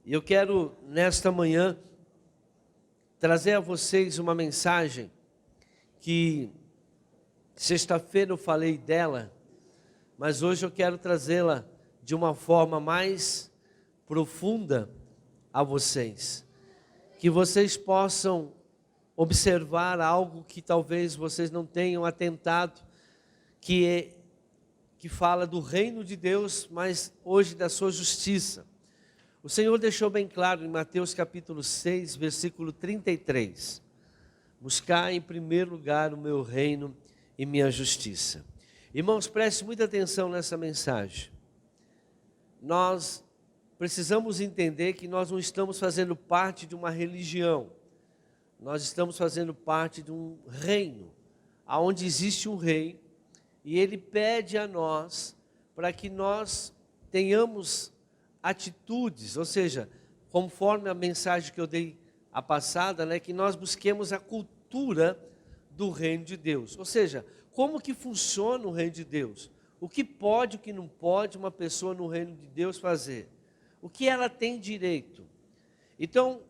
E eu quero, nesta manhã, trazer a vocês uma mensagem que sexta-feira eu falei dela, mas hoje eu quero trazê-la de uma forma mais profunda a vocês. Que vocês possam observar algo que talvez vocês não tenham atentado, que fala do reino de Deus, mas hoje da sua justiça. O Senhor deixou bem claro em Mateus capítulo 6, versículo 33. Buscar em primeiro lugar o meu reino e minha justiça. Irmãos, preste muita atenção nessa mensagem. Nós precisamos entender que nós não estamos fazendo parte de uma religião. Nós estamos fazendo parte de um reino, onde existe um rei, e ele pede a nós para que nós tenhamos atitudes, ou seja, conforme a mensagem que eu dei a passada, que nós busquemos a cultura do reino de Deus. Ou seja, como que funciona o reino de Deus? O que pode, o que não pode uma pessoa no reino de Deus fazer? O que ela tem direito? Então,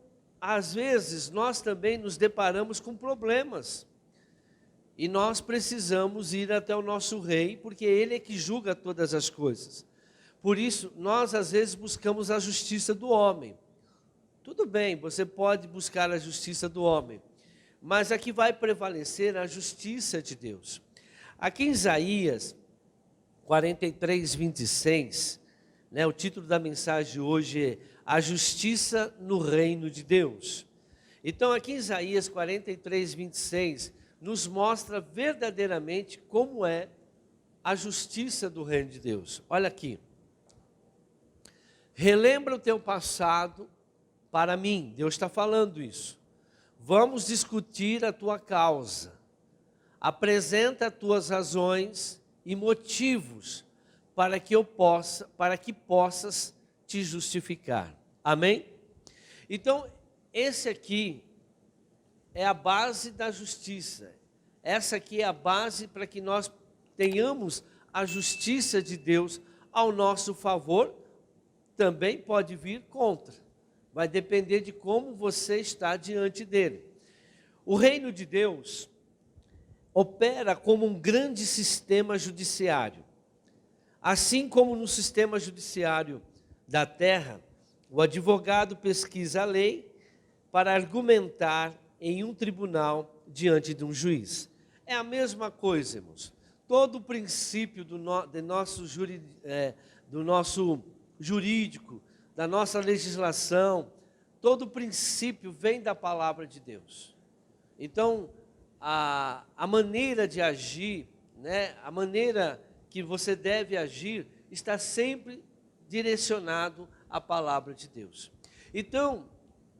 às vezes, nós também nos deparamos com problemas. E nós precisamos ir até o nosso rei, porque ele é que julga todas as coisas. Por isso, nós às vezes buscamos a justiça do homem. Tudo bem, você pode buscar a justiça do homem, mas aqui vai prevalecer a justiça de Deus. Aqui em Isaías 43, 26, o título da mensagem de hoje é A Justiça no Reino de Deus. Então aqui em Isaías 43, 26, nos mostra verdadeiramente como é a justiça do reino de Deus. Olha aqui. Relembra o teu passado para mim. Deus está falando isso. Vamos discutir a tua causa. Apresenta as tuas razões e motivos para que possas te justificar. Amém? Então, esse aqui é a base da justiça. Essa aqui é a base para que nós tenhamos a justiça de Deus ao nosso favor. Também pode vir contra. Vai depender de como você está diante dele. O reino de Deus opera como um grande sistema judiciário. Assim como no sistema judiciário da terra, o advogado pesquisa a lei para argumentar em um tribunal diante de um juiz. É a mesma coisa, irmãos. Todo o princípio do nosso jurídico, da nossa legislação, todo o princípio vem da palavra de Deus. Então, a maneira de agir, a maneira que você deve agir, está sempre direcionado à palavra de Deus. Então,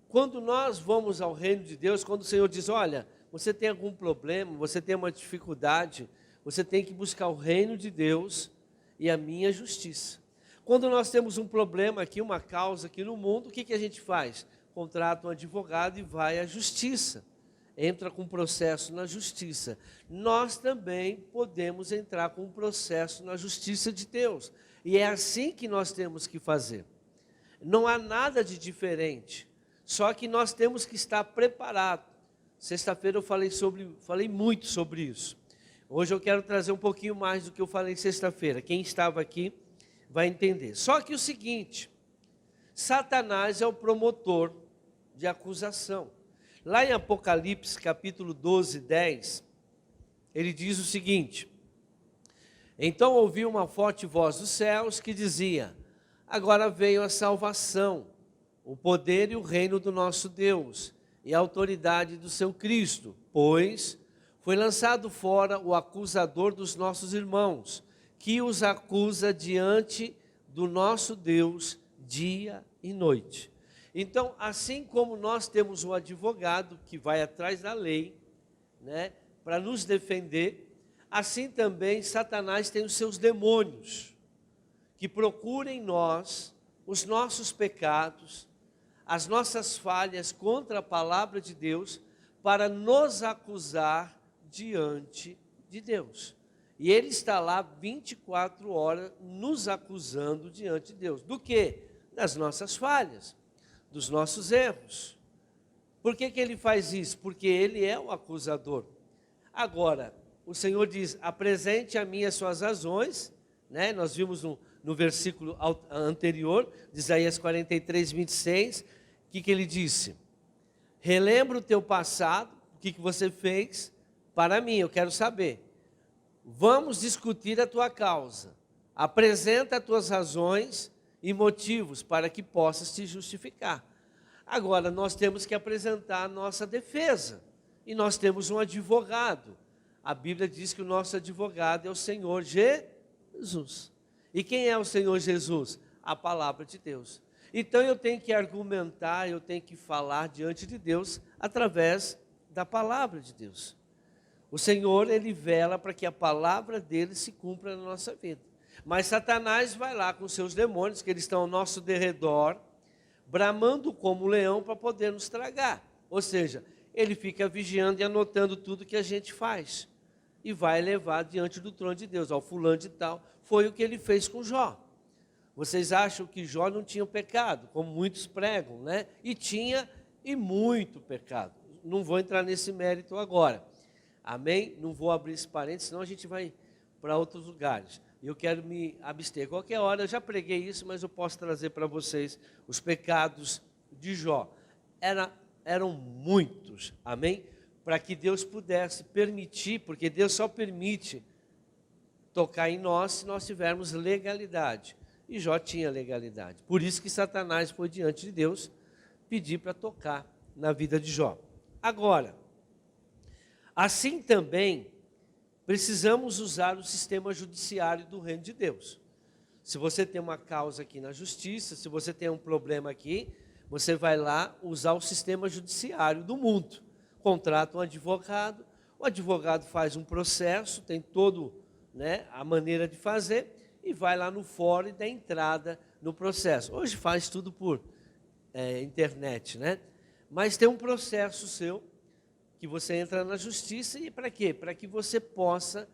quando nós vamos ao reino de Deus, quando o Senhor diz, olha, você tem algum problema, você tem uma dificuldade, você tem que buscar o reino de Deus e a minha justiça. Quando nós temos um problema aqui, uma causa aqui no mundo, o que a gente faz? Contrata um advogado e vai à justiça. Entra com um processo na justiça. Nós também podemos entrar com um processo na justiça de Deus. E é assim que nós temos que fazer. Não há nada de diferente. Só que nós temos que estar preparados. Sexta-feira eu falei muito sobre isso. Hoje eu quero trazer um pouquinho mais do que eu falei sexta-feira. Quem estava aqui vai entender. Só que o seguinte, Satanás é o promotor de acusação. Lá em Apocalipse, capítulo 12, 10, ele diz o seguinte: então ouvi uma forte voz dos céus que dizia, agora veio a salvação, o poder e o reino do nosso Deus, e a autoridade do seu Cristo, pois foi lançado fora o acusador dos nossos irmãos, que os acusa diante do nosso Deus dia e noite. Então, assim como nós temos um advogado que vai atrás da lei, para nos defender, assim também Satanás tem os seus demônios, que procuram em nós os nossos pecados, as nossas falhas contra a palavra de Deus, para nos acusar diante de Deus. E ele está lá 24 horas nos acusando diante de Deus. Do quê? Das nossas falhas. dos nossos erros. Por que ele faz isso? Porque ele é o acusador. Agora, o Senhor diz, apresente a mim as suas razões, né? Nós vimos no versículo anterior, de Isaías 43, 26, o que ele disse? Relembra o teu passado, o que você fez para mim, eu quero saber. Vamos discutir a tua causa. Apresenta as tuas razões e motivos para que possas te justificar. Agora, nós temos que apresentar a nossa defesa. E nós temos um advogado. A Bíblia diz que o nosso advogado é o Senhor Jesus. E quem é o Senhor Jesus? A palavra de Deus. Então eu tenho que argumentar, eu tenho que falar diante de Deus através da palavra de Deus. O Senhor, Ele vela para que a palavra dele se cumpra na nossa vida. Mas Satanás vai lá com seus demônios, que eles estão ao nosso derredor, bramando como um leão para poder nos tragar. Ou seja, ele fica vigiando e anotando tudo que a gente faz. E vai levar diante do trono de Deus, ao fulano de tal. Foi o que ele fez com Jó. Vocês acham que Jó não tinha pecado, como muitos pregam, né? E tinha, e muito pecado. Não vou entrar nesse mérito agora. Amém? Não vou abrir esse parênteses, senão a gente vai para outros lugares. Eu quero me abster. Qualquer hora, eu já preguei isso, mas eu posso trazer para vocês os pecados de Jó. Eram muitos, amém? Para que Deus pudesse permitir, porque Deus só permite tocar em nós se nós tivermos legalidade. E Jó tinha legalidade. Por isso que Satanás foi diante de Deus pedir para tocar na vida de Jó. Agora, assim também, precisamos usar o sistema judiciário do reino de Deus. Se você tem uma causa aqui na justiça, se você tem um problema aqui, você vai lá usar o sistema judiciário do mundo. Contrata um advogado, o advogado faz um processo, tem todo, né, a maneira de fazer, e vai lá no fórum e dá entrada no processo. Hoje faz tudo por internet, né? Mas tem um processo seu, que você entra na justiça, e para quê? Para que você possa,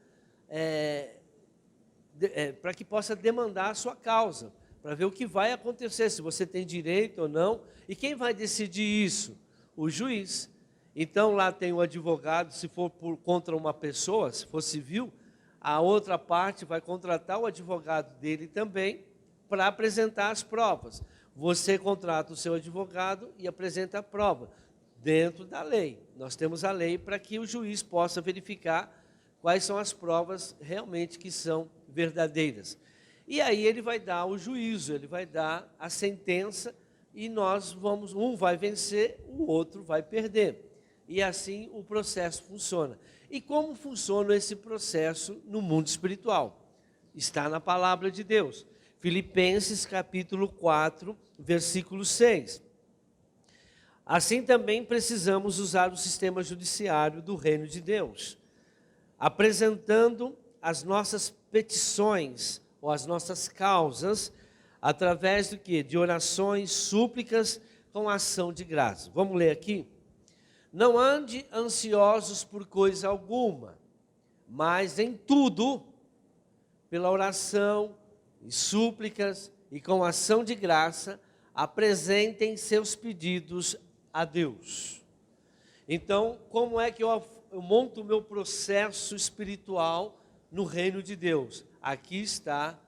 para que possa demandar a sua causa, para ver o que vai acontecer, se você tem direito ou não. E quem vai decidir isso? O juiz. Então lá tem o advogado, se for contra uma pessoa, se for civil, a outra parte vai contratar o advogado dele também para apresentar as provas. Você contrata o seu advogado e apresenta a prova, dentro da lei. Nós temos a lei para que o juiz possa verificar quais são as provas realmente que são verdadeiras. E aí ele vai dar o juízo, ele vai dar a sentença, e nós vamos, um vai vencer, o outro vai perder. E assim o processo funciona. E como funciona esse processo no mundo espiritual? Está na palavra de Deus. Filipenses capítulo 4, versículo 6. Assim também precisamos usar o sistema judiciário do reino de Deus, apresentando as nossas petições ou as nossas causas através do quê? De orações, súplicas com ação de graça. Vamos ler aqui? Não ande ansiosos por coisa alguma, mas em tudo, pela oração e súplicas e com ação de graça, apresentem seus pedidos a Deus. Então, como é que eu monto o meu processo espiritual no reino de Deus? Aqui está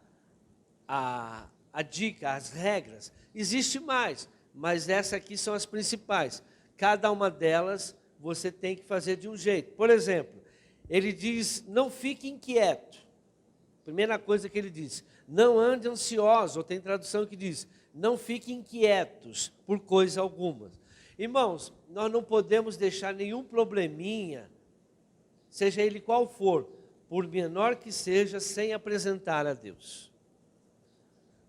a dica, as regras. Existe mais, mas essas aqui são as principais. Cada uma delas você tem que fazer de um jeito. Por exemplo, ele diz, não fique inquieto. Primeira coisa que ele diz, não ande ansioso, ou tem tradução que diz, não fiquem inquietos por coisa alguma. Irmãos, nós não podemos deixar nenhum probleminha, seja ele qual for, por menor que seja, sem apresentar a Deus.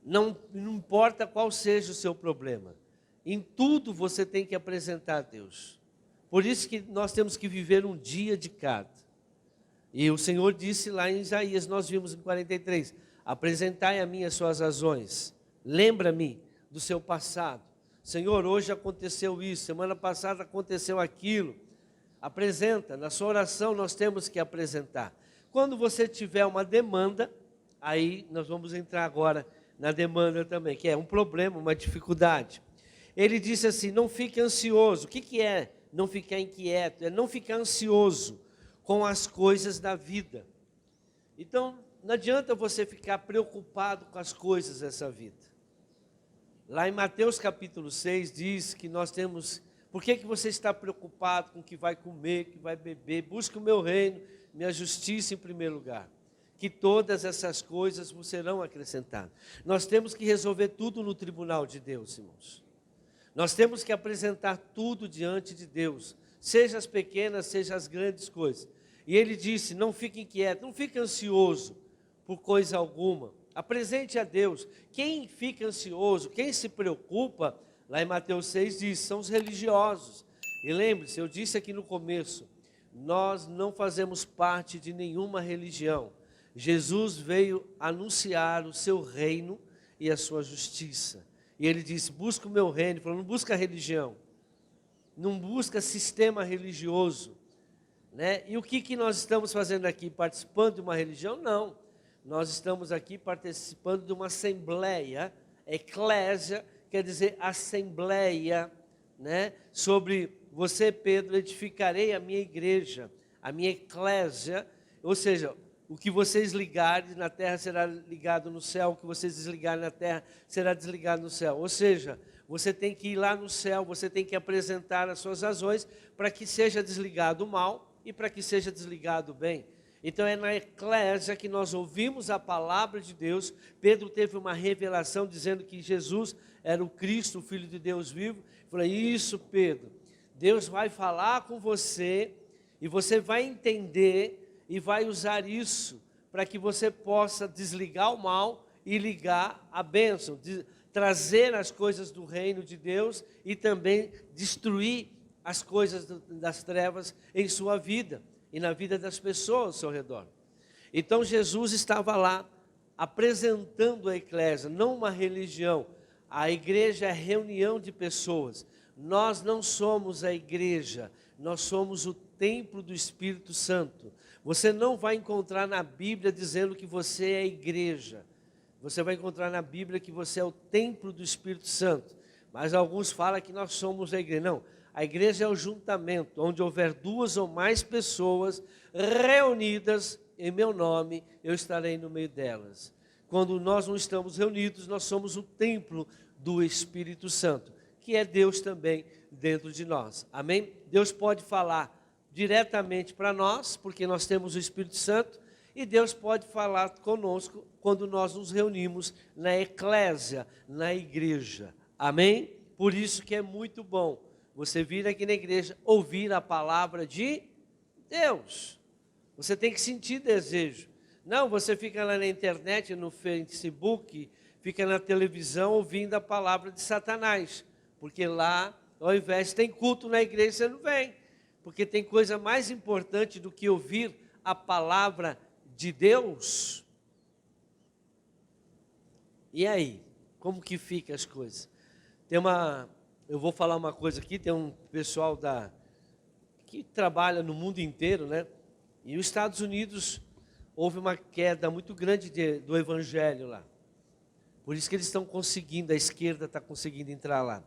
Não importa qual seja o seu problema, em tudo você tem que apresentar a Deus. Por isso que nós temos que viver um dia de cada. E o Senhor disse lá em Isaías, nós vimos em 43, apresentai a mim as suas razões, lembra-me do seu passado. Senhor, hoje aconteceu isso, semana passada aconteceu aquilo. Apresenta, na sua oração nós temos que apresentar. Quando você tiver uma demanda, aí nós vamos entrar agora na demanda também, que é um problema, uma dificuldade. ele disse assim, não fique ansioso. O que é não ficar inquieto? É não ficar ansioso com as coisas da vida. Então, não adianta você ficar preocupado com as coisas dessa vida. Lá em Mateus capítulo 6 diz que nós temos... Por que você está preocupado com o que vai comer, que vai beber? Busque o meu reino, minha justiça em primeiro lugar. Que todas essas coisas vos serão acrescentadas. Nós temos que resolver tudo no tribunal de Deus, irmãos. Nós temos que apresentar tudo diante de Deus. Seja as pequenas, seja as grandes coisas. E ele disse, não fique inquieto, não fique ansioso por coisa alguma. Apresente a Deus. Quem fica ansioso, quem se preocupa, lá em Mateus 6 diz, são os religiosos. E lembre-se, eu disse aqui no começo, nós não fazemos parte de nenhuma religião. Jesus veio anunciar o seu reino e a sua justiça. E ele disse, busca o meu reino. Ele falou, não busca religião, não busca sistema religioso. Né? E o que nós estamos fazendo aqui? Participando de uma religião? Não. Nós estamos aqui participando de uma assembleia, eclésia, quer dizer assembleia, né? Sobre você, Pedro, edificarei a minha igreja, a minha eclésia, ou seja, o que vocês ligarem na terra será ligado no céu, o que vocês desligarem na terra será desligado no céu. Ou seja, você tem que ir lá no céu, você tem que apresentar as suas razões para que seja desligado o mal e para que seja desligado o bem. Então é na eclésia que nós ouvimos a palavra de Deus. Pedro teve uma revelação dizendo que Jesus era o Cristo, o Filho de Deus vivo. Falei, isso, Pedro, Deus vai falar com você e você vai entender e vai usar isso para que você possa desligar o mal e ligar a bênção, trazer as coisas do reino de Deus e também destruir as coisas das trevas em sua vida e na vida das pessoas ao seu redor. Então Jesus estava lá apresentando a eclésia, não uma religião. A igreja é reunião de pessoas. Nós não somos a igreja, nós somos o templo do Espírito Santo. Você não vai encontrar na Bíblia dizendo que você é a igreja. Você vai encontrar na Bíblia que você é o templo do Espírito Santo. Mas alguns falam que nós somos a igreja. Não, a igreja é o juntamento, onde houver 2 ou mais pessoas reunidas em meu nome, eu estarei no meio delas. Quando nós não estamos reunidos, nós somos o templo do Espírito Santo, que é Deus também dentro de nós. Amém? Deus pode falar diretamente para nós, porque nós temos o Espírito Santo, e Deus pode falar conosco quando nós nos reunimos na eclésia, na igreja. Amém? Por isso que é muito bom você vir aqui na igreja, ouvir a palavra de Deus. Você tem que sentir desejo. Não, você fica lá na internet, no Facebook, fica na televisão ouvindo a palavra de Satanás. Porque lá, ao invés de tem culto na igreja, você não vem. Porque tem coisa mais importante do que ouvir a palavra de Deus. E aí? Como que fica as coisas? Eu vou falar uma coisa aqui, tem um pessoal que trabalha no mundo inteiro, né? E os Estados Unidos houve uma queda muito grande do evangelho lá. Por isso que eles estão conseguindo, a esquerda está conseguindo entrar lá.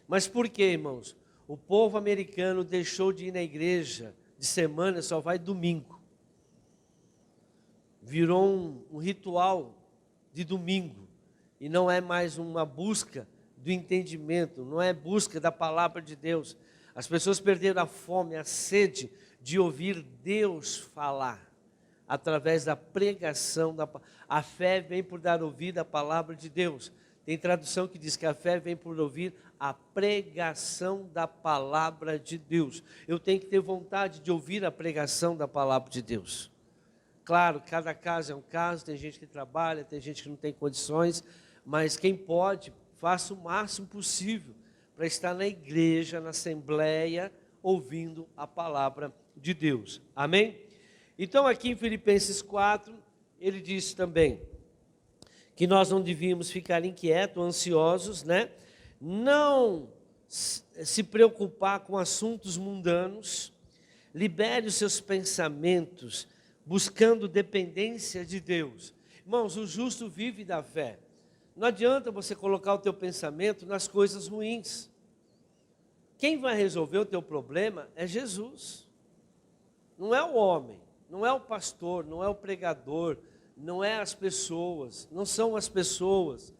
Mas por quê, irmãos? O povo americano deixou de ir na igreja de semana, só vai domingo. Virou um ritual de domingo. E não é mais uma busca do entendimento, não é busca da palavra de Deus. As pessoas perderam a fome, a sede de ouvir Deus falar. Através da pregação, a fé vem por dar ouvido à palavra de Deus. Tem tradução que diz que a fé vem por ouvir a pregação da palavra de Deus. Eu tenho que ter vontade de ouvir a pregação da palavra de Deus. Claro, cada caso é um caso, tem gente que trabalha, tem gente que não tem condições, mas quem pode, faça o máximo possível para estar na igreja, na assembleia, ouvindo a palavra de Deus. Amém? Então aqui em Filipenses 4, ele diz também que nós não devíamos ficar inquietos, ansiosos, né? Não se preocupar com assuntos mundanos, libere os seus pensamentos, buscando dependência de Deus. Irmãos, o justo vive da fé. Não adianta você colocar o teu pensamento nas coisas ruins. Quem vai resolver o teu problema é Jesus. Não é o homem, não é o pastor, não é o pregador, não é as pessoas, não são as pessoas.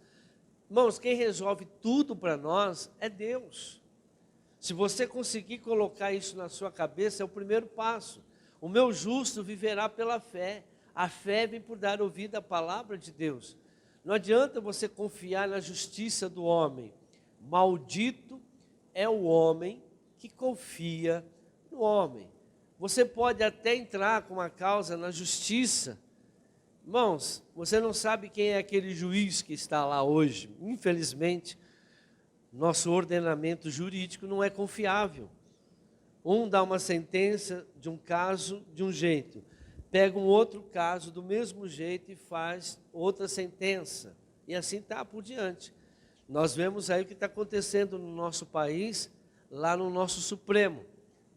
Irmãos, quem resolve tudo para nós é Deus. Se você conseguir colocar isso na sua cabeça, é o primeiro passo. O meu justo viverá pela fé. A fé vem por dar ouvido à palavra de Deus. Não adianta você confiar na justiça do homem. Maldito é o homem que confia no homem. Você pode até entrar com uma causa na justiça. Irmãos, você não sabe quem é aquele juiz que está lá hoje. Infelizmente, nosso ordenamento jurídico não é confiável. Um dá uma sentença de um caso de um jeito, pega um outro caso do mesmo jeito e faz outra sentença. E assim está por diante. Nós vemos aí o que está acontecendo no nosso país, lá no nosso Supremo.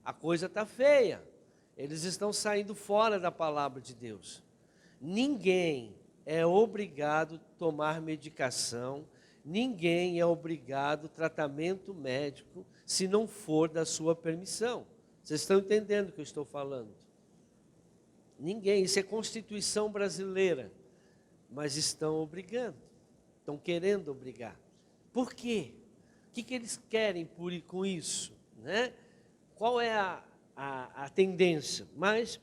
A coisa está feia. Eles estão saindo fora da palavra de Deus. Ninguém é obrigado a tomar medicação, ninguém é obrigado a tratamento médico se não for da sua permissão. Vocês estão entendendo o que eu estou falando? Ninguém, isso é Constituição brasileira, mas estão obrigando, estão querendo obrigar. Por quê? O que eles querem com isso? Né? Qual é a tendência? Mas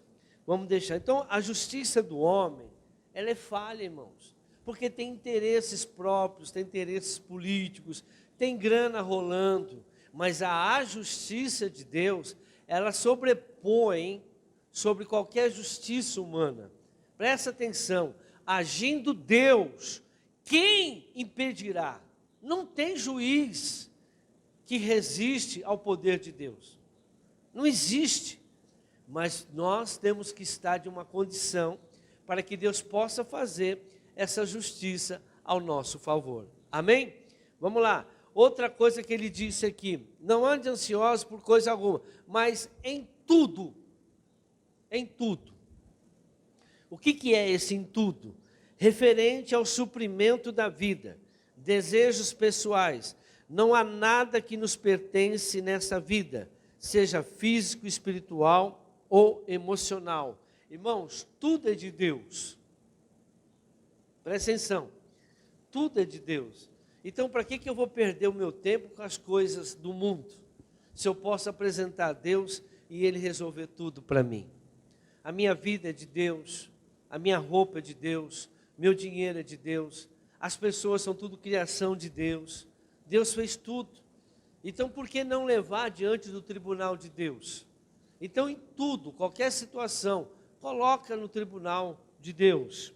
vamos deixar. Então, a justiça do homem, ela é falha, irmãos, porque tem interesses próprios, tem interesses políticos, tem grana rolando, mas a justiça de Deus, ela sobrepõe sobre qualquer justiça humana. Presta atenção, agindo Deus, quem impedirá? Não tem juiz que resiste ao poder de Deus. Não existe. Mas nós temos que estar de uma condição para que Deus possa fazer essa justiça ao nosso favor. Amém? Vamos lá. Outra coisa que ele disse aqui: não ande ansioso por coisa alguma, mas em tudo. Em tudo. O que é esse em tudo? Referente ao suprimento da vida, desejos pessoais. Não há nada que nos pertence nessa vida, seja físico, espiritual ou emocional. Irmãos, tudo é de Deus. Presta atenção. Tudo é de Deus. Então, para que eu vou perder o meu tempo com as coisas do mundo? Se eu posso apresentar a Deus e Ele resolver tudo para mim. A minha vida é de Deus, a minha roupa é de Deus, meu dinheiro é de Deus, as pessoas são tudo criação de Deus. Deus fez tudo. Então, por que não levar diante do tribunal de Deus? Então, em tudo, qualquer situação, coloca no tribunal de Deus.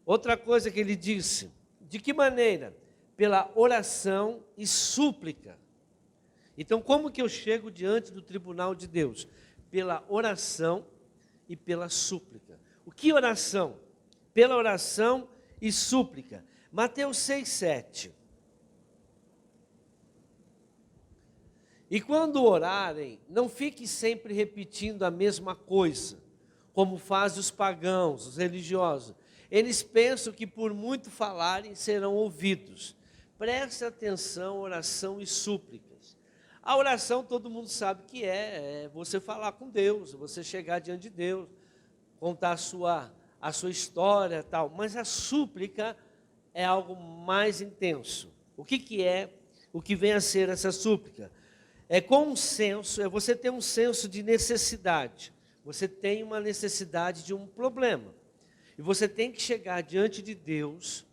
Outra coisa que ele disse: de que maneira? Pela oração e súplica. Então, como que eu chego diante do tribunal de Deus? Pela oração e pela súplica. O que oração? Pela oração e súplica. Mateus 6:7. E quando orarem, não fiquem sempre repetindo a mesma coisa, como fazem os pagãos, os religiosos. Eles pensam que por muito falarem serão ouvidos. Preste atenção, oração e súplicas. A oração todo mundo sabe que é você falar com Deus, você chegar diante de Deus, contar a sua história, tal. Mas a súplica é algo mais intenso. O que é? O que vem a ser essa súplica? É com um senso, é você ter um senso de necessidade. Você tem uma necessidade de um problema. E você tem que chegar diante de Deus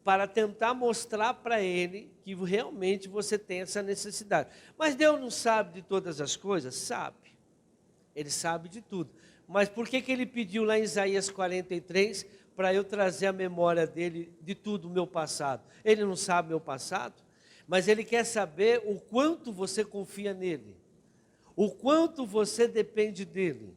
para tentar mostrar para Ele que realmente você tem essa necessidade. Mas Deus não sabe de todas as coisas? Sabe. Ele sabe de tudo. Mas por que Ele pediu lá em Isaías 43 para eu trazer a memória dele de tudo o meu passado? Ele não sabe meu passado? Mas Ele quer saber o quanto você confia nele, o quanto você depende dele,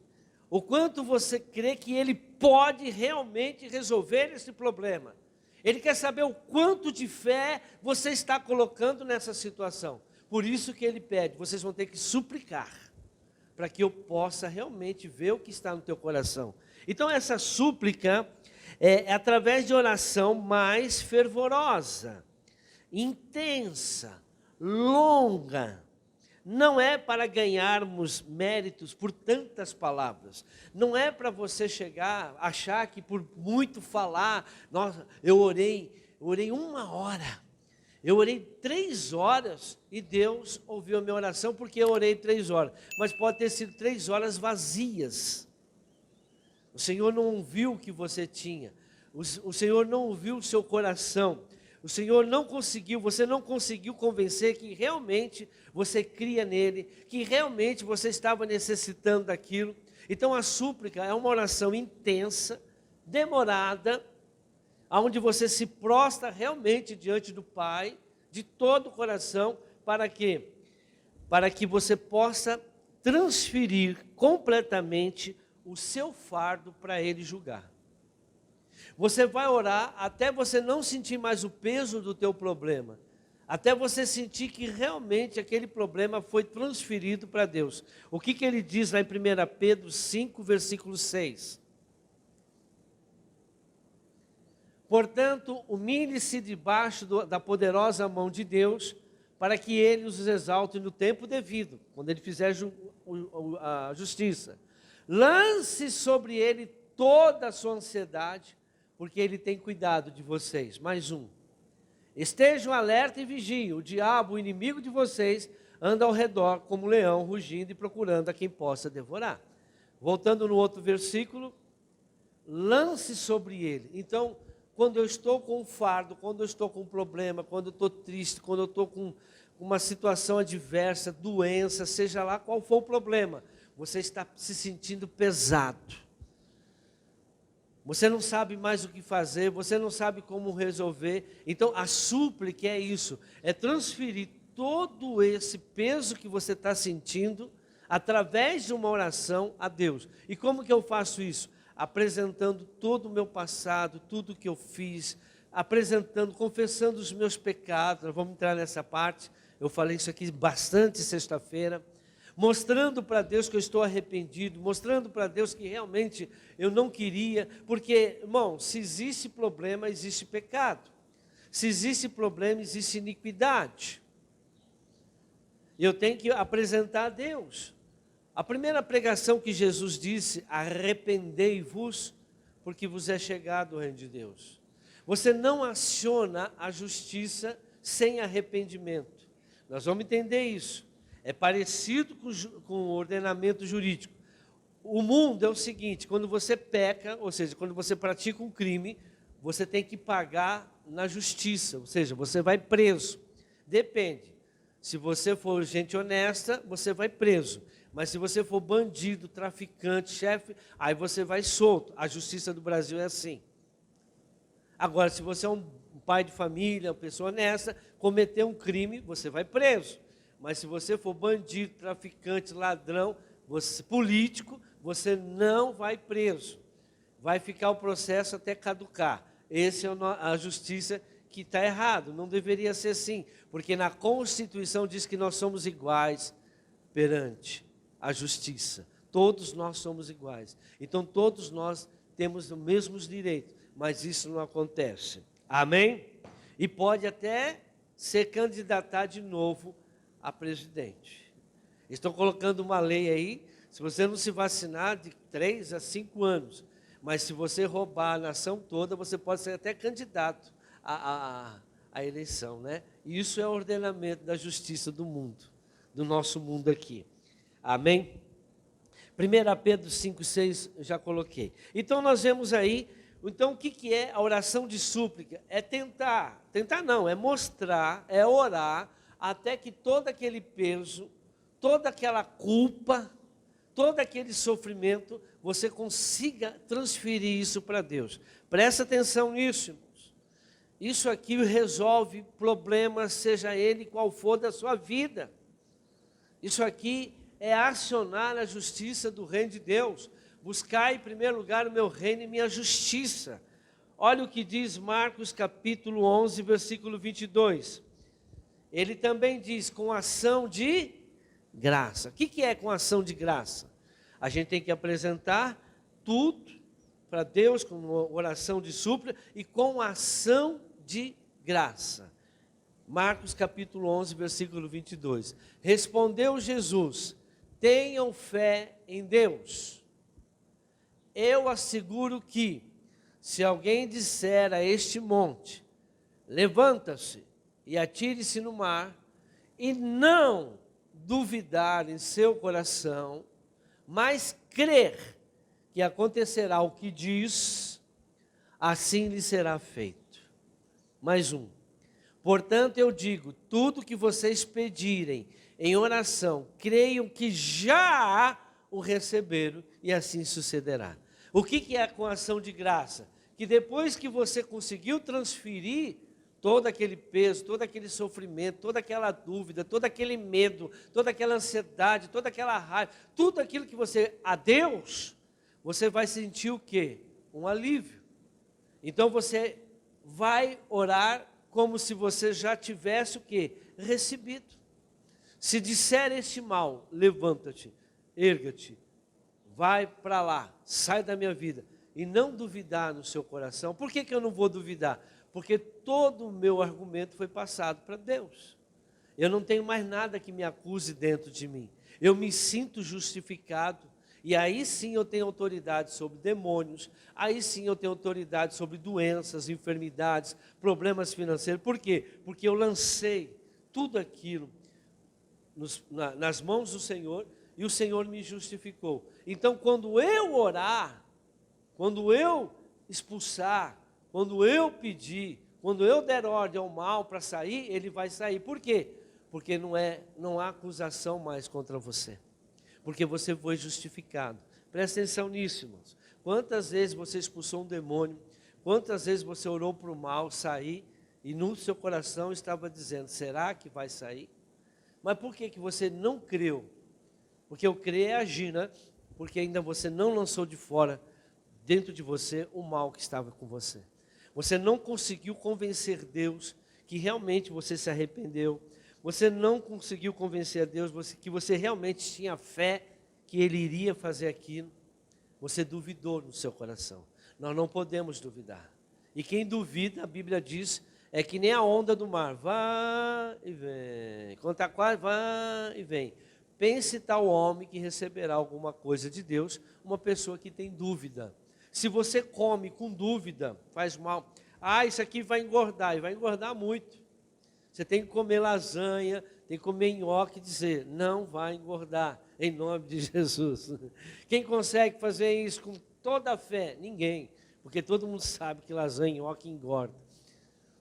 o quanto você crê que Ele pode realmente resolver esse problema. Ele quer saber o quanto de fé você está colocando nessa situação. Por isso que Ele pede, vocês vão ter que suplicar, para que eu possa realmente ver o que está no teu coração. Então essa súplica, É através de oração mais fervorosa, intensa, longa. Não é para ganharmos méritos por tantas palavras. Não é para você chegar, achar que por muito falar, nossa, eu orei 1 hora. Eu orei 3 horas e Deus ouviu a minha oração porque eu orei 3 horas. Mas pode ter sido 3 horas vazias. O Senhor não viu o que você tinha. O Senhor não ouviu o seu coração. O Senhor você não conseguiu convencer que realmente você cria nele, que realmente você estava necessitando daquilo. Então a súplica é uma oração intensa, demorada, onde você se prostra realmente diante do Pai, de todo o coração, para quê? Para que você possa transferir completamente o seu fardo para Ele julgar. Você vai orar até você não sentir mais o peso do teu problema, até você sentir que realmente aquele problema foi transferido para Deus. O que ele diz lá em 1 Pedro 5, versículo 6? Portanto, humilhe-se debaixo da poderosa mão de Deus, para que Ele os exalte no tempo devido, quando Ele fizer a justiça. Lance sobre Ele toda a sua ansiedade, porque Ele tem cuidado de vocês. Mais um. Estejam alerta e vigiem. O diabo, o inimigo de vocês, anda ao redor como um leão, rugindo e procurando a quem possa devorar. Voltando no outro versículo, lance sobre ele. Então, quando eu estou com um fardo, quando eu estou com um problema, quando eu estou triste, quando eu estou com uma situação adversa, doença, seja lá qual for o problema, você está se sentindo pesado. Você não sabe mais o que fazer, você não sabe como resolver. Então, a súplica é isso, é transferir todo esse peso que você está sentindo através de uma oração a Deus. E como que eu faço isso? Apresentando todo o meu passado, tudo que eu fiz, confessando os meus pecados. Vamos entrar nessa parte, eu falei isso aqui bastante sexta-feira. Mostrando para Deus que eu estou arrependido, mostrando para Deus que realmente eu não queria, porque, irmão, se existe problema, existe pecado. Se existe problema, existe iniquidade. E eu tenho que apresentar a Deus. A primeira pregação que Jesus disse, arrependei-vos, porque vos é chegado o reino de Deus. Você não aciona a justiça sem arrependimento. Nós vamos entender isso. É parecido com o ordenamento jurídico. O mundo é o seguinte, quando você peca, ou seja, quando você pratica um crime, você tem que pagar na justiça, ou seja, você vai preso. Depende. Se você for gente honesta, você vai preso. Mas se você for bandido, traficante, chefe, aí você vai solto. A justiça do Brasil é assim. Agora, se você é um pai de família, uma pessoa honesta, cometer um crime, você vai preso. Mas se você for bandido, traficante, ladrão, político, você não vai preso. Vai ficar o processo até caducar. Essa é a justiça que está errado. Não deveria ser assim. Porque na Constituição diz que nós somos iguais perante a justiça. Todos nós somos iguais. Então todos nós temos os mesmos direitos. Mas isso não acontece. Amém? E pode até ser candidatar de novo a presidente. Estão colocando uma lei aí, se você não se vacinar, de 3 a 5 anos. Mas se você roubar a nação toda, você pode ser até candidato à eleição, né? E isso é o ordenamento da justiça do mundo, do nosso mundo aqui. Amém? 1 Pedro 5, 6, já coloquei. Então nós vemos aí, então o que é a oração de súplica? É tentar não, é mostrar, é orar, até que todo aquele peso, toda aquela culpa, todo aquele sofrimento, você consiga transferir isso para Deus. Presta atenção nisso, irmãos. Isso aqui resolve problemas, seja ele qual for da sua vida. Isso aqui é acionar a justiça do reino de Deus. Buscar em primeiro lugar o meu reino e minha justiça. Olha o que diz Marcos capítulo 11, versículo 22. Ele também diz, com ação de graça. O que é com ação de graça? A gente tem que apresentar tudo para Deus com uma oração de súplica e com ação de graça. Marcos capítulo 11, versículo 22. Respondeu Jesus: tenham fé em Deus. Eu asseguro que, se alguém disser a este monte, levanta-se e atire-se no mar, e não duvidar em seu coração, mas crer que acontecerá o que diz, assim lhe será feito. Mais um. Portanto, eu digo, tudo que vocês pedirem em oração, creiam que já o receberam e assim sucederá. O que é com ação de graça? Que depois que você conseguiu transferir todo aquele peso, todo aquele sofrimento, toda aquela dúvida, todo aquele medo, toda aquela ansiedade, toda aquela raiva, tudo aquilo que você, a Deus, você vai sentir o quê? Um alívio. Então você vai orar como se você já tivesse o quê? Recebido. Se disser este mal, levanta-te, erga-te, vai para lá, sai da minha vida. E não duvidar no seu coração. Por que eu não vou duvidar? Porque todo o meu argumento foi passado para Deus. Eu não tenho mais nada que me acuse dentro de mim. Eu me sinto justificado. E aí sim eu tenho autoridade sobre demônios. Aí sim eu tenho autoridade sobre doenças, enfermidades, problemas financeiros. Por quê? Porque eu lancei tudo aquilo nas mãos do Senhor e o Senhor me justificou. Então quando eu orar, quando eu expulsar, quando eu pedir, quando eu der ordem ao mal para sair, ele vai sair. Por quê? Porque não há acusação mais contra você. Porque você foi justificado. Presta atenção nisso, irmãos. Quantas vezes você expulsou um demônio, quantas vezes você orou para o mal sair, e no seu coração estava dizendo, será que vai sair? Mas por que você não creu? Porque eu crer é agir, né? Porque ainda você não lançou de fora, dentro de você, o mal que estava com você. Você não conseguiu convencer Deus que realmente você se arrependeu. Você não conseguiu convencer a Deus que você realmente tinha fé que Ele iria fazer aquilo. Você duvidou no seu coração. Nós não podemos duvidar. E quem duvida, a Bíblia diz, é que nem a onda do mar. Vai e vem. Quando está quase, vai e vem. Pense tal homem que receberá alguma coisa de Deus, uma pessoa que tem dúvida. Se você come com dúvida, faz mal. Ah, isso aqui vai engordar, e vai engordar muito. Você tem que comer lasanha, tem que comer nhoque e dizer, não vai engordar, em nome de Jesus. Quem consegue fazer isso com toda a fé? Ninguém, porque todo mundo sabe que lasanha e nhoque engorda.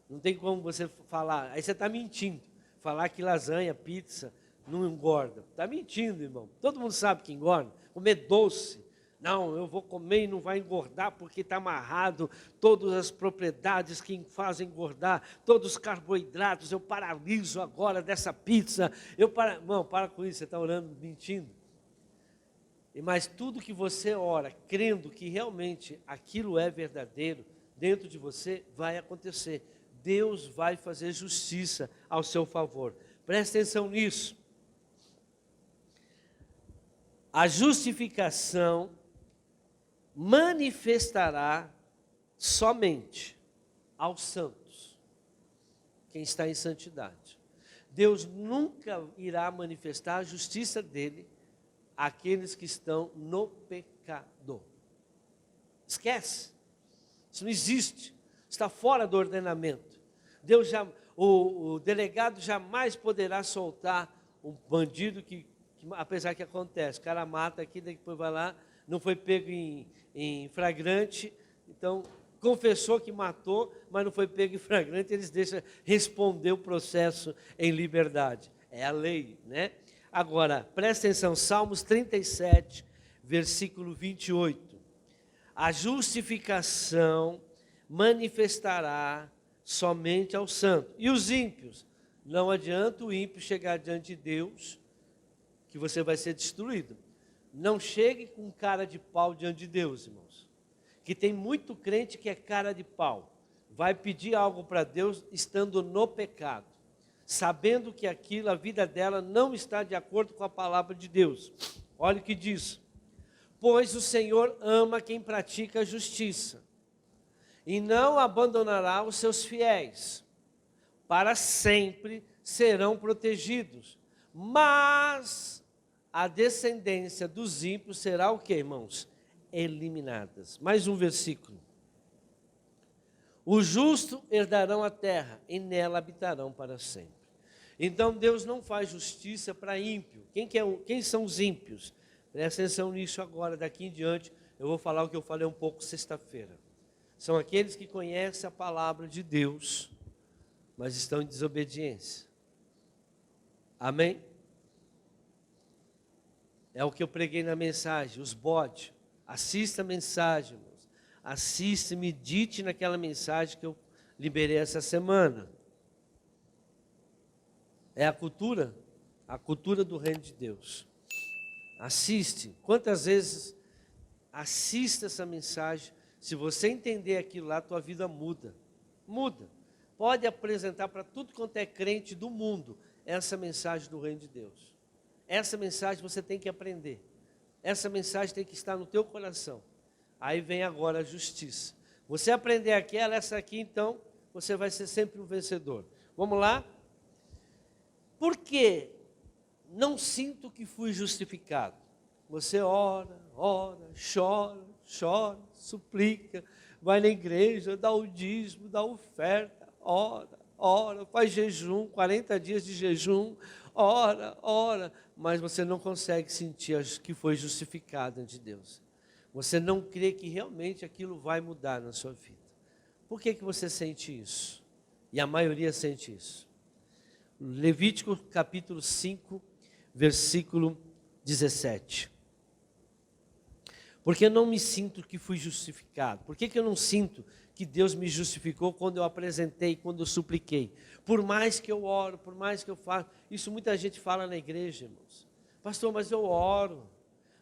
Não tem como você falar, aí você está mentindo, falar que lasanha, pizza não engorda. Está mentindo, irmão. Todo mundo sabe que engorda. Comer doce. Não, eu vou comer e não vai engordar porque está amarrado todas as propriedades que fazem engordar, todos os carboidratos, eu paraliso agora dessa pizza. Não, para com isso, você está orando mentindo. Mas tudo que você ora, crendo que realmente aquilo é verdadeiro, dentro de você, vai acontecer. Deus vai fazer justiça ao seu favor. Presta atenção nisso. A justificação manifestará somente aos santos, quem está em santidade. Deus nunca irá manifestar a justiça dele àqueles que estão no pecado. Esquece, isso não existe, está fora do ordenamento. O delegado jamais poderá soltar um bandido que apesar que acontece, o cara mata aqui, depois vai lá, não foi pego em flagrante, então confessou que matou, mas não foi pego em flagrante, eles deixam responder o processo em liberdade. É a lei, né? Agora, presta atenção, Salmos 37, versículo 28. A justificação manifestará somente ao santo. E os ímpios? Não adianta o ímpio chegar diante de Deus, que você vai ser destruído. Não chegue com cara de pau diante de Deus, irmãos. Que tem muito crente que é cara de pau. Vai pedir algo para Deus estando no pecado. Sabendo que a vida dela não está de acordo com a palavra de Deus. Olha o que diz. pois o Senhor ama quem pratica a justiça, e não abandonará os seus fiéis. Para sempre serão protegidos. Mas a descendência dos ímpios será o que, irmãos? Eliminadas. Mais um versículo. Os justos herdarão a terra e nela habitarão para sempre. Então Deus não faz justiça para ímpio. Quem são os ímpios? Presta atenção nisso agora, daqui em diante eu vou falar o que eu falei um pouco sexta-feira. São aqueles que conhecem a palavra de Deus, mas estão em desobediência. Amém? É o que eu preguei na mensagem, os bodes. Assista a mensagem, irmãos. Assista e medite naquela mensagem que eu liberei essa semana. É a cultura do reino de Deus. Assiste. Quantas vezes assista essa mensagem. Se você entender aquilo lá, a tua vida muda. Muda. Pode apresentar para tudo quanto é crente do mundo essa mensagem do reino de Deus. Essa mensagem você tem que aprender. Essa mensagem tem que estar no teu coração. Aí vem agora a justiça. Você aprender aquela, essa aqui, então, você vai ser sempre um vencedor. Vamos lá? Por que não sinto que fui justificado? Você ora, chora, suplica, vai na igreja, dá o dízimo, dá oferta, ora, faz jejum, 40 dias de jejum, ora, mas você não consegue sentir que foi justificado ante Deus. Você não crê que realmente aquilo vai mudar na sua vida. Por que você sente isso? E a maioria sente isso. Levítico capítulo 5, versículo 17. Porque eu não me sinto que fui justificado? Por que eu não sinto que Deus me justificou quando eu apresentei, quando eu supliquei? Por mais que eu oro, por mais que eu faço, isso muita gente fala na igreja, irmãos. Pastor, mas eu oro.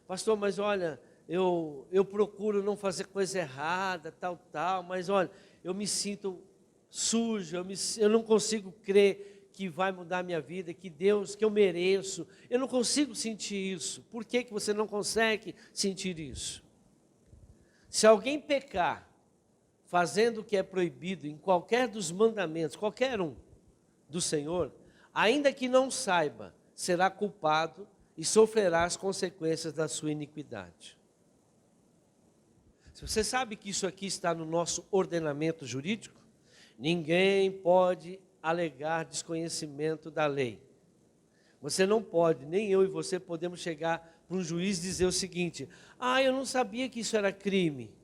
Pastor, mas olha, eu procuro não fazer coisa errada, tal, mas olha, eu me sinto sujo, eu não consigo crer que vai mudar a minha vida, que Deus, que eu mereço. Eu não consigo sentir isso. Por que você não consegue sentir isso? Se alguém pecar, fazendo o que é proibido em qualquer dos mandamentos, qualquer um do Senhor, ainda que não saiba, será culpado e sofrerá as consequências da sua iniquidade. Se você sabe que isso aqui está no nosso ordenamento jurídico, ninguém pode alegar desconhecimento da lei. Você não pode, nem eu e você podemos chegar para um juiz e dizer o seguinte: eu não sabia que isso era crime.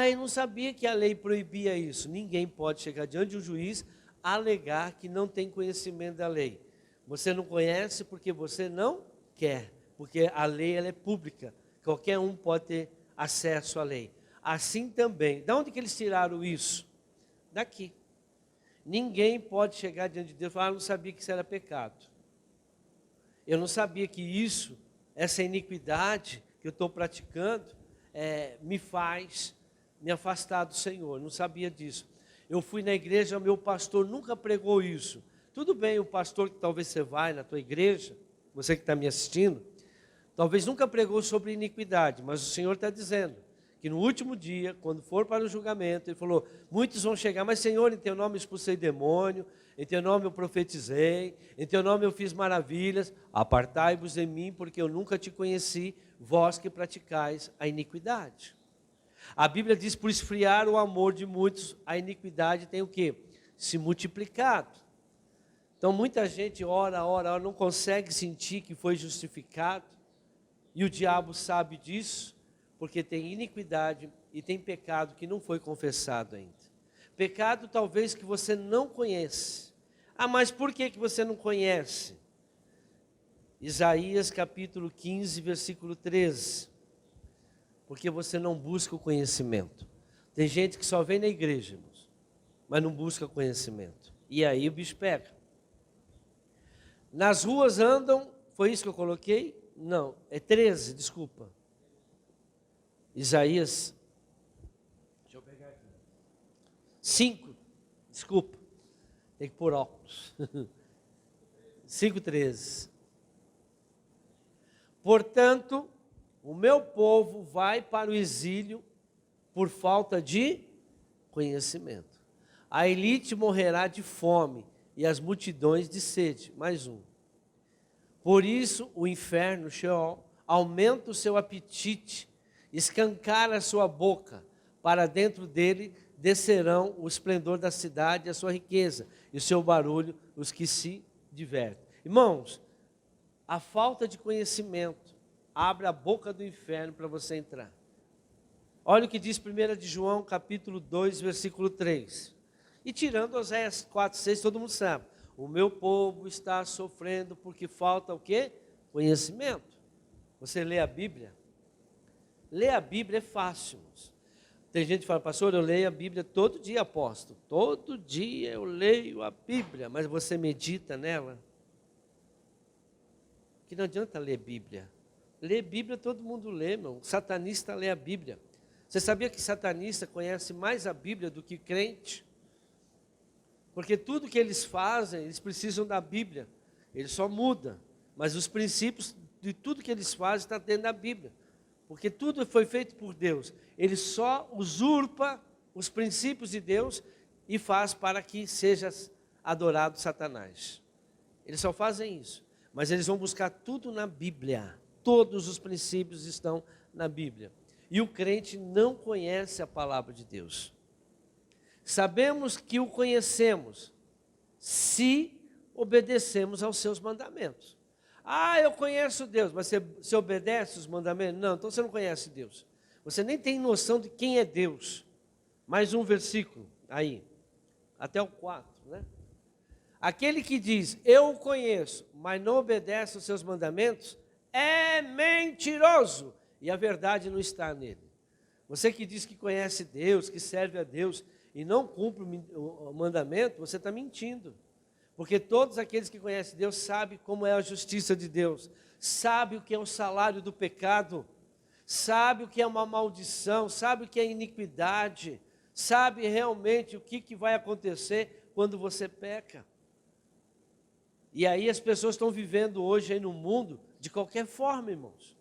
Eu não sabia que a lei proibia isso. Ninguém pode chegar diante de um juiz alegar que não tem conhecimento da lei. Você não conhece porque você não quer, porque a lei ela é pública. Qualquer um pode ter acesso à lei. Assim também, de onde que eles tiraram isso? Daqui. Ninguém pode chegar diante de Deus e falar: eu não sabia que isso era pecado. Eu não sabia que isso, essa iniquidade que eu estou praticando, me faz me afastar do Senhor. Não sabia disso. Eu fui na igreja, meu pastor nunca pregou isso. Tudo bem, o pastor que talvez você vai na tua igreja, você que está me assistindo, talvez nunca pregou sobre iniquidade, mas o Senhor está dizendo que no último dia, quando for para o julgamento, ele falou: muitos vão chegar, mas Senhor, em teu nome eu expulsei demônio, em teu nome eu profetizei, em teu nome eu fiz maravilhas, apartai-vos de mim, porque eu nunca te conheci, vós que praticais a iniquidade. A Bíblia diz: por esfriar o amor de muitos, a iniquidade tem o quê? Se multiplicado. Então muita gente ora, não consegue sentir que foi justificado, e o diabo sabe disso, porque tem iniquidade e tem pecado que não foi confessado ainda. Pecado talvez que você não conhece. Mas por que você não conhece? Isaías capítulo 15, versículo 13. Porque você não busca o conhecimento. Tem gente que só vem na igreja, irmãos, mas não busca conhecimento. E aí o bicho pega. Nas ruas andam, foi isso que eu coloquei? Não, é 13, desculpa. Isaías, deixa eu pegar aqui. 5, desculpa, tem que pôr óculos. 5:13. Portanto, o meu povo vai para o exílio por falta de conhecimento. A elite morrerá de fome e as multidões de sede. Mais um. Por isso, o inferno, Sheol, aumenta o seu apetite, escancara a sua boca, para dentro dele descerão o esplendor da cidade, a sua riqueza, e o seu barulho, os que se divertem. Irmãos, a falta de conhecimento abre a boca do inferno para você entrar. Olha o que diz 1 de João, capítulo 2, versículo 3. E tirando Oséias 4, 6, todo mundo sabe. O meu povo está sofrendo porque falta o quê? Conhecimento. Você lê a Bíblia? Ler a Bíblia é fácil. Tem gente que fala, pastor, eu leio a Bíblia todo dia, apóstolo. Todo dia eu leio a Bíblia, mas você medita nela? Que não adianta ler Bíblia. Ler Bíblia todo mundo lê, irmão. Satanista lê a Bíblia. Você sabia que satanista conhece mais a Bíblia do que crente? Porque tudo que eles fazem, eles precisam da Bíblia. Eles só mudam. Mas os princípios de tudo que eles fazem está dentro da Bíblia. Porque tudo foi feito por Deus. Ele só usurpa os princípios de Deus e faz para que seja adorado Satanás. Eles só fazem isso. Mas eles vão buscar tudo na Bíblia. Todos os princípios estão na Bíblia. E o crente não conhece a palavra de Deus. Sabemos que o conhecemos se obedecemos aos seus mandamentos. Ah, eu conheço Deus, mas você obedece os mandamentos? Não, então você não conhece Deus. Você nem tem noção de quem é Deus. Mais um versículo aí, até o 4, né? Aquele que diz, eu o conheço, mas não obedece os seus mandamentos, é mentiroso, e a verdade não está nele. Você que diz que conhece Deus, que serve a Deus, e não cumpre o mandamento, você está mentindo. Porque todos aqueles que conhecem Deus sabem como é a justiça de Deus, sabem o que é o salário do pecado, sabem o que é uma maldição, sabem o que é iniquidade, sabem realmente o que vai acontecer quando você peca. E aí as pessoas estão vivendo hoje aí no mundo de qualquer forma, irmãos.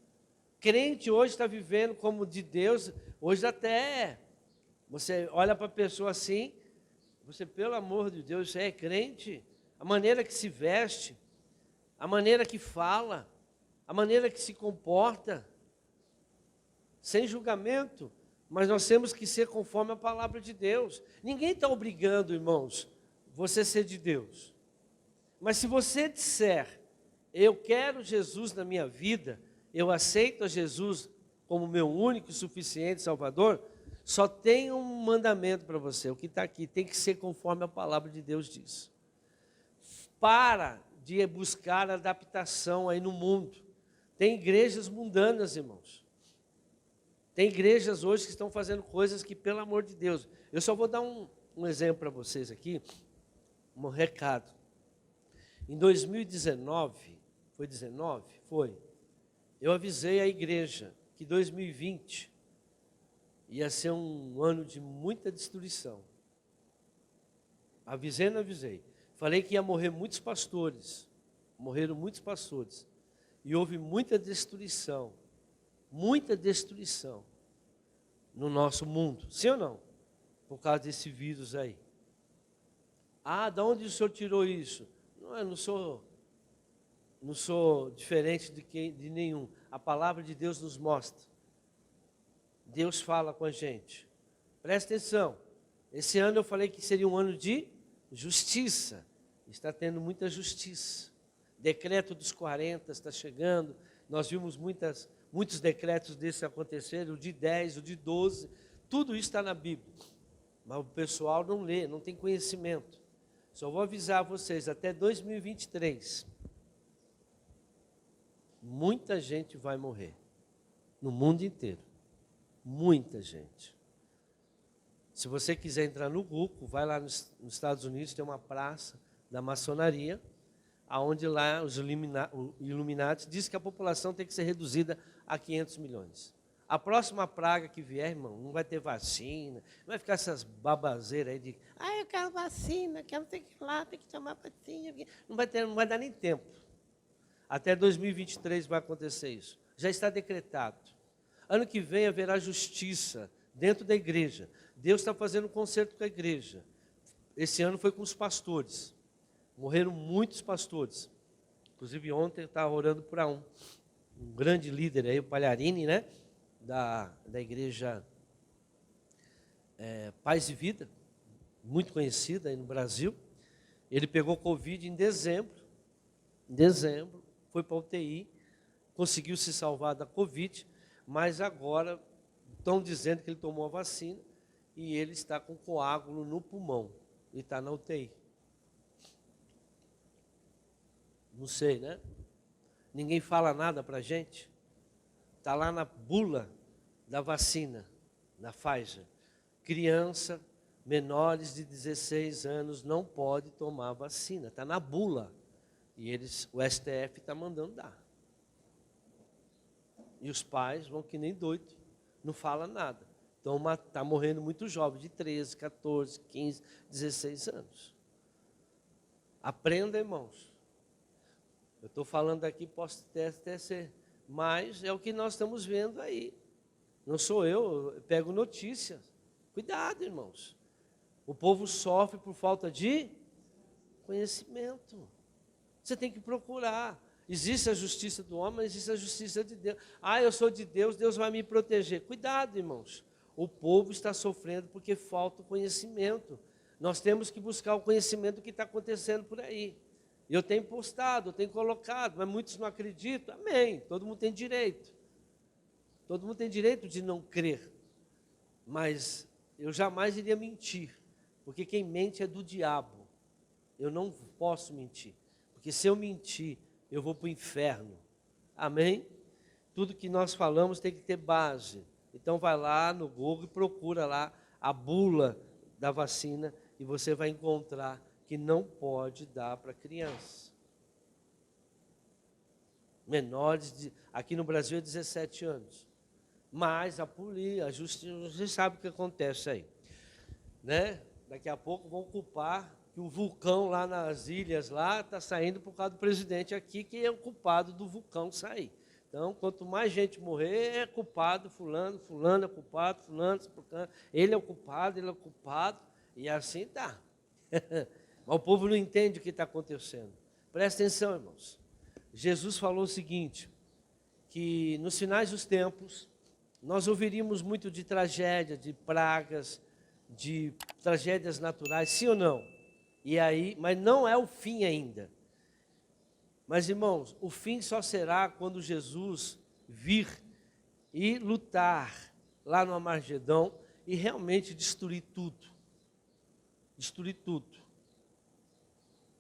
Crente hoje está vivendo como de Deus, hoje até você olha para a pessoa assim, você, pelo amor de Deus, você é crente? A maneira que se veste, a maneira que fala, a maneira que se comporta, sem julgamento, mas nós temos que ser conforme a palavra de Deus. Ninguém está obrigando, irmãos, você a ser de Deus. Mas se você disser, eu quero Jesus na minha vida, eu aceito a Jesus como meu único e suficiente Salvador, só tem um mandamento para você, o que está aqui, tem que ser conforme a palavra de Deus diz. Para de buscar adaptação aí no mundo. Tem igrejas mundanas, irmãos. Tem igrejas hoje que estão fazendo coisas que, pelo amor de Deus, eu só vou dar um exemplo para vocês aqui, um recado. Em 2019, foi 19? Foi. Eu avisei a igreja que 2020 ia ser um ano de muita destruição. Avisei ou não avisei? Falei que ia morrer muitos pastores. Morreram muitos pastores. E houve muita destruição no nosso mundo. Sim ou não? Por causa desse vírus aí. Ah, de onde o senhor tirou isso? Não, eu não sou diferente de nenhum. A palavra de Deus nos mostra. Deus fala com a gente. Presta atenção. Esse ano eu falei que seria um ano de justiça. Está tendo muita justiça. Decreto dos 40 está chegando. Nós vimos muitos decretos desses acontecerem, o de 10, o de 12. Tudo isso está na Bíblia. Mas o pessoal não lê, não tem conhecimento. Só vou avisar vocês, até 2023, muita gente vai morrer. No mundo inteiro. Muita gente. Se você quiser entrar no Google, vai lá nos Estados Unidos, tem uma praça da maçonaria, onde lá os Illuminati dizem que a população tem que ser reduzida a 500 milhões. A próxima praga que vier, irmão, não vai ter vacina, não vai ficar essas babazeiras aí de, eu quero vacina, quero ter que ir lá, tem que tomar vacina. Não vai dar nem tempo. Até 2023 vai acontecer isso. Já está decretado. Ano que vem haverá justiça dentro da igreja. Deus está fazendo um concerto com a igreja. Esse ano foi com os pastores. Morreram muitos pastores. Inclusive ontem eu estava orando por um grande líder aí, o Palharini, né? Da igreja Paz e Vida, muito conhecida aí no Brasil. Ele pegou Covid em dezembro, foi para a UTI, conseguiu se salvar da Covid, mas agora estão dizendo que ele tomou a vacina e ele está com coágulo no pulmão e está na UTI. Não sei, né? Ninguém fala nada para a gente. Está lá na bula da vacina, da Pfizer. Criança, menores de 16 anos não pode tomar vacina. Está na bula. E o STF está mandando dar. E os pais vão que nem doido, não falam nada. Então está morrendo muito jovem, de 13, 14, 15, 16 anos. Aprenda, irmãos. Eu estou falando aqui, posso até ser, mas é o que nós estamos vendo aí. Não sou eu pego notícias. Cuidado, irmãos. O povo sofre por falta de conhecimento. Você tem que procurar. Existe a justiça do homem, mas existe a justiça de Deus. Eu sou de Deus, Deus vai me proteger. Cuidado, irmãos. O povo está sofrendo porque falta o conhecimento. Nós temos que buscar o conhecimento do que está acontecendo por aí. Eu tenho postado, eu tenho colocado, mas muitos não acreditam. Amém. Todo mundo tem direito. Todo mundo tem direito de não crer. Mas eu jamais iria mentir, porque quem mente é do diabo. Eu não posso mentir, porque se eu mentir, eu vou para o inferno. Amém? Tudo que nós falamos tem que ter base. Então vai lá no Google e procura lá a bula da vacina e você vai encontrar que não pode dar para criança. Menores, aqui no Brasil é 17 anos. Mas a polícia, a justiça, você sabe o que acontece aí. Né? Daqui a pouco vão culpar que o vulcão lá nas ilhas lá está saindo por causa do presidente aqui, que é o culpado do vulcão sair. Então, quanto mais gente morrer, é culpado fulano é culpado, fulano, ele é o culpado, e assim tá. Mas o povo não entende o que está acontecendo. Presta atenção, irmãos. Jesus falou o seguinte, que nos finais dos tempos, nós ouviríamos muito de tragédia, de pragas, de tragédias naturais, sim ou não? E aí, mas não é o fim ainda. Mas, irmãos, o fim só será quando Jesus vir e lutar lá no Armagedão e realmente destruir tudo. Destruir tudo.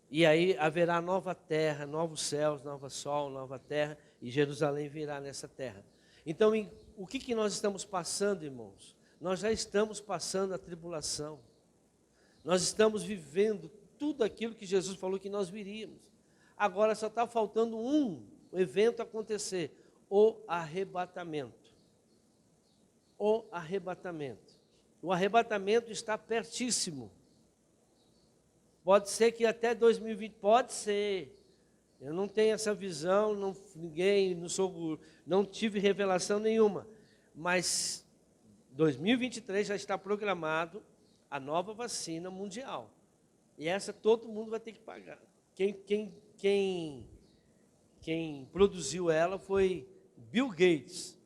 E aí haverá nova terra, novos céus, novo sol, nova terra, e Jerusalém virá nessa terra. Então, o que nós estamos passando, irmãos? Nós já estamos passando a tribulação. Nós estamos vivendo tudo aquilo que Jesus falou que nós viríamos. Agora só está faltando um evento acontecer, o arrebatamento. O arrebatamento. O arrebatamento está pertíssimo. Pode ser que até 2020, pode ser. Eu não tenho essa visão, não tive revelação nenhuma. Mas 2023 já está programado a nova vacina mundial. E essa todo mundo vai ter que pagar. Quem produziu ela foi Bill Gates.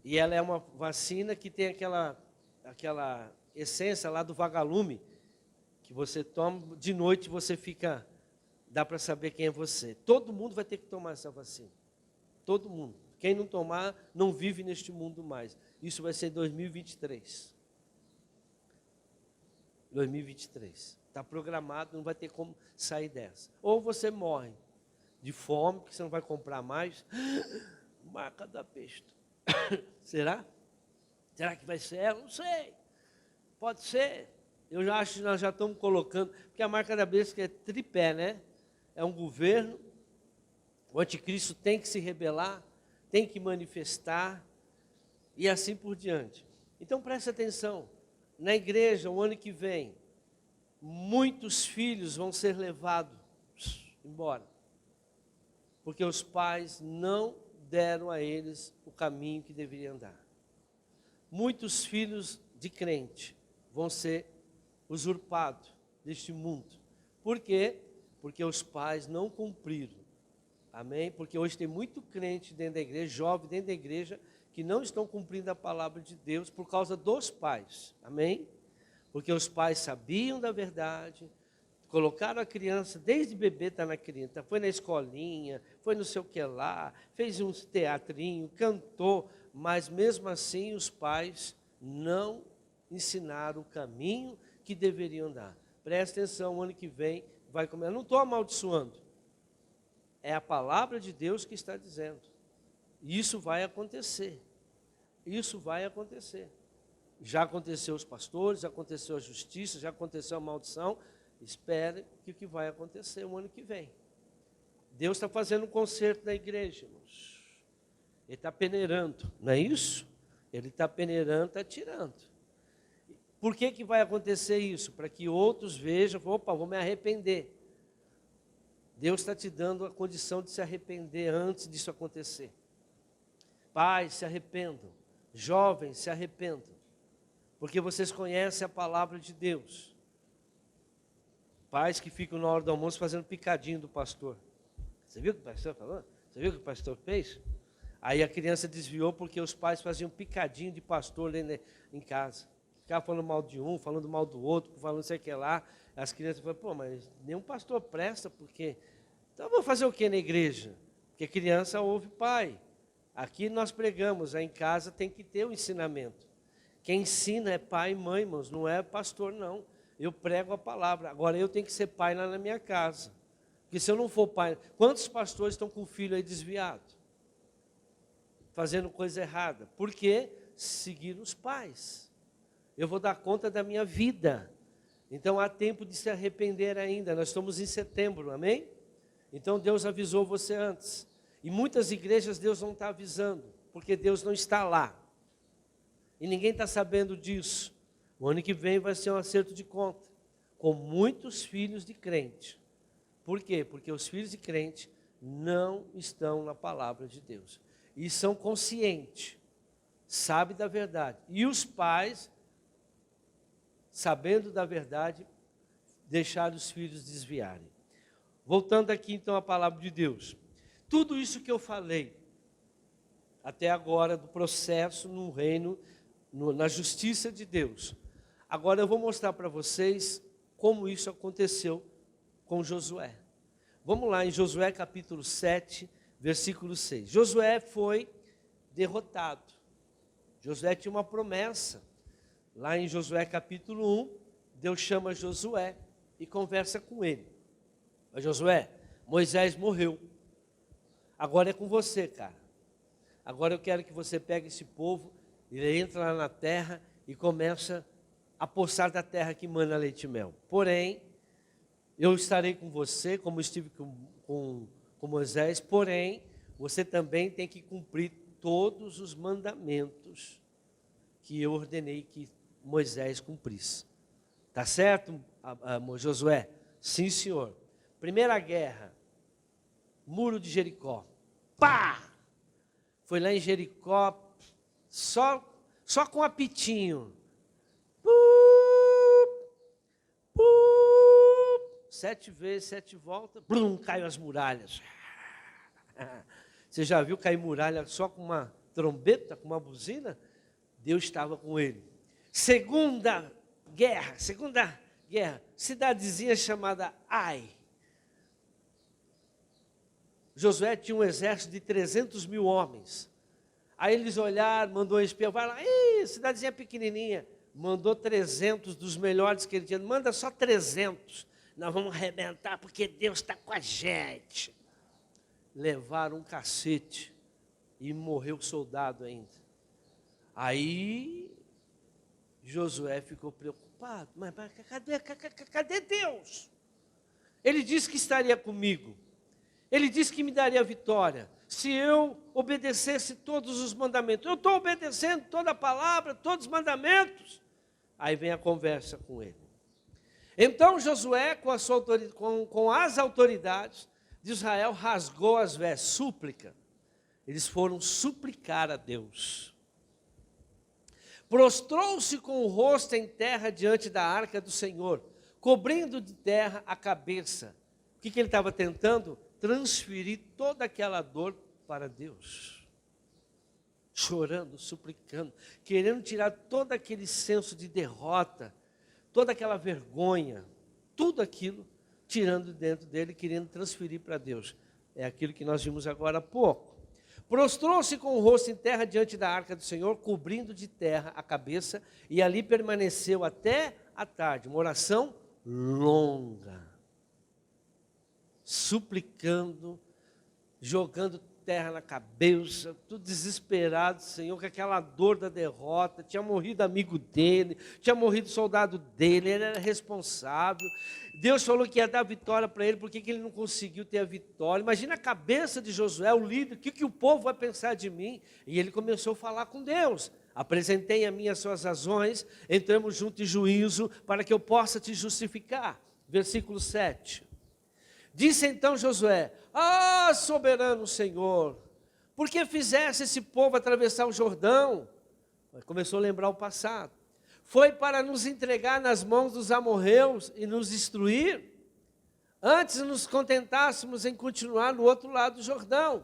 E ela é uma vacina que tem aquela essência lá do vagalume, que você toma, de noite você fica, dá para saber quem é você. Todo mundo vai ter que tomar essa vacina. Todo mundo. Quem não tomar, não vive neste mundo mais. Isso vai ser em 2023. 2023. Está programado, não vai ter como sair dessa. Ou você morre de fome, porque você não vai comprar mais. Marca da besta. Será? Será que vai ser ela? Não sei. Pode ser. Eu já acho que nós já estamos colocando, porque a marca da besta é tripé, né? É um governo, o anticristo tem que se rebelar, tem que manifestar, e assim por diante. Então preste atenção, na igreja, o ano que vem, muitos filhos vão ser levados embora, porque os pais não deram a eles o caminho que deveriam andar. Muitos filhos de crente vão ser usurpados deste mundo. Por quê? Porque os pais não cumpriram. Amém? Porque hoje tem muito crente dentro da igreja, jovem dentro da igreja, que não estão cumprindo a palavra de Deus por causa dos pais. Amém? Porque os pais sabiam da verdade, colocaram a criança, desde bebê está na criança, foi na escolinha, foi não sei o que lá, fez um teatrinho, cantou, mas mesmo assim os pais não ensinaram o caminho que deveriam andar. Presta atenção, o ano que vem vai começar. Eu não estou amaldiçoando, é a palavra de Deus que está dizendo. Isso vai acontecer, isso vai acontecer. Já aconteceu os pastores, já aconteceu a justiça, já aconteceu a maldição. Espere que o que vai acontecer o ano que vem. Deus está fazendo um concerto na igreja, irmãos. Ele está peneirando, não é isso? Ele está peneirando, está tirando. Por que vai acontecer isso? Para que outros vejam, opa, vou me arrepender. Deus está te dando a condição de se arrepender antes disso acontecer. Pais, se arrependam. Jovens, se arrependam. Porque vocês conhecem a palavra de Deus. Pais que ficam na hora do almoço fazendo picadinho do pastor. Você viu o que o pastor falou? Você viu o que o pastor fez? Aí a criança desviou porque os pais faziam picadinho de pastor em casa. Ficavam falando mal de um, falando mal do outro, falando não sei o que lá. As crianças falam, pô, mas nenhum pastor presta, porque... Então eu vou fazer o que na igreja? Porque criança ouve pai. Aqui nós pregamos, aí em casa tem que ter o ensinamento. Quem ensina é pai e mãe, irmãos, não é pastor não. Eu prego a palavra. Agora eu tenho que ser pai lá na minha casa. Porque se eu não for pai... Quantos pastores estão com o filho aí desviado? Fazendo coisa errada. Por quê? Seguir os pais. Eu vou dar conta da minha vida. Então há tempo de se arrepender ainda. Nós estamos em setembro, amém? Então Deus avisou você antes. E muitas igrejas Deus não está avisando. Porque Deus não está lá. E ninguém está sabendo disso. O ano que vem vai ser um acerto de conta, com muitos filhos de crente. Por quê? Porque os filhos de crente não estão na palavra de Deus. E são conscientes, sabem da verdade. E os pais, sabendo da verdade, deixaram os filhos desviarem. Voltando aqui então à palavra de Deus. Tudo isso que eu falei, até agora, do processo no reino, na justiça de Deus. Agora eu vou mostrar para vocês como isso aconteceu com Josué. Vamos lá em Josué capítulo 7, versículo 6. Josué foi derrotado. Josué tinha uma promessa. Lá em Josué capítulo 1, Deus chama Josué e conversa com ele. Mas Josué, Moisés morreu. Agora é com você, cara. Agora eu quero que você pegue esse povo, ele entra lá na terra e começa a poçar da terra que mana leite e mel. Porém, eu estarei com você, como estive com Moisés, porém, você também tem que cumprir todos os mandamentos que eu ordenei que Moisés cumprisse. Tá certo, Josué? Sim, senhor. Primeira guerra, muro de Jericó. Pá! Foi lá em Jericó, só com apitinho. 7 vezes, 7 voltas, blum, caiu as muralhas. Você já viu cair muralha só com uma trombeta, com uma buzina? Deus estava com ele. Segunda guerra, cidadezinha chamada Ai. Josué tinha um exército de 300 mil homens. Aí eles olharam, mandou um espião, vai lá, cidadezinha pequenininha. Mandou 300 dos melhores que ele tinha. Manda só 300. Nós vamos arrebentar porque Deus está com a gente. Levaram um cacete e morreu o soldado ainda. Aí Josué ficou preocupado. Mas cadê Deus? Ele disse que estaria comigo. Ele disse que me daria vitória se eu obedecesse todos os mandamentos. Eu estou obedecendo toda a palavra, todos os mandamentos. Aí vem a conversa com ele. Então Josué, com as autoridades de Israel, rasgou as vestes, súplica. Eles foram suplicar a Deus. Prostrou-se com o rosto em terra diante da arca do Senhor, cobrindo de terra a cabeça. O que ele estava tentando? Transferir toda aquela dor para Deus. Chorando, suplicando, querendo tirar todo aquele senso de derrota, toda aquela vergonha, tudo aquilo, tirando dentro dele, querendo transferir para Deus. É aquilo que nós vimos agora há pouco. Prostrou-se com o rosto em terra diante da arca do Senhor, cobrindo de terra a cabeça, e ali permaneceu até a tarde, uma oração longa, suplicando, jogando terra na cabeça, tudo desesperado, Senhor, com aquela dor da derrota. Tinha morrido amigo dele, tinha morrido soldado dele, ele era responsável. Deus falou que ia dar vitória para ele, por que ele não conseguiu ter a vitória? Imagina a cabeça de Josué, o líder, o que o povo vai pensar de mim? E ele começou a falar com Deus. Apresentei a mim as suas razões, entramos juntos em juízo, para que eu possa te justificar. Versículo 7. Disse então Josué: ah, soberano Senhor, por que fizesse esse povo atravessar o Jordão? Começou a lembrar o passado. Foi para nos entregar nas mãos dos amorreus e nos destruir? Antes nos contentássemos em continuar no outro lado do Jordão.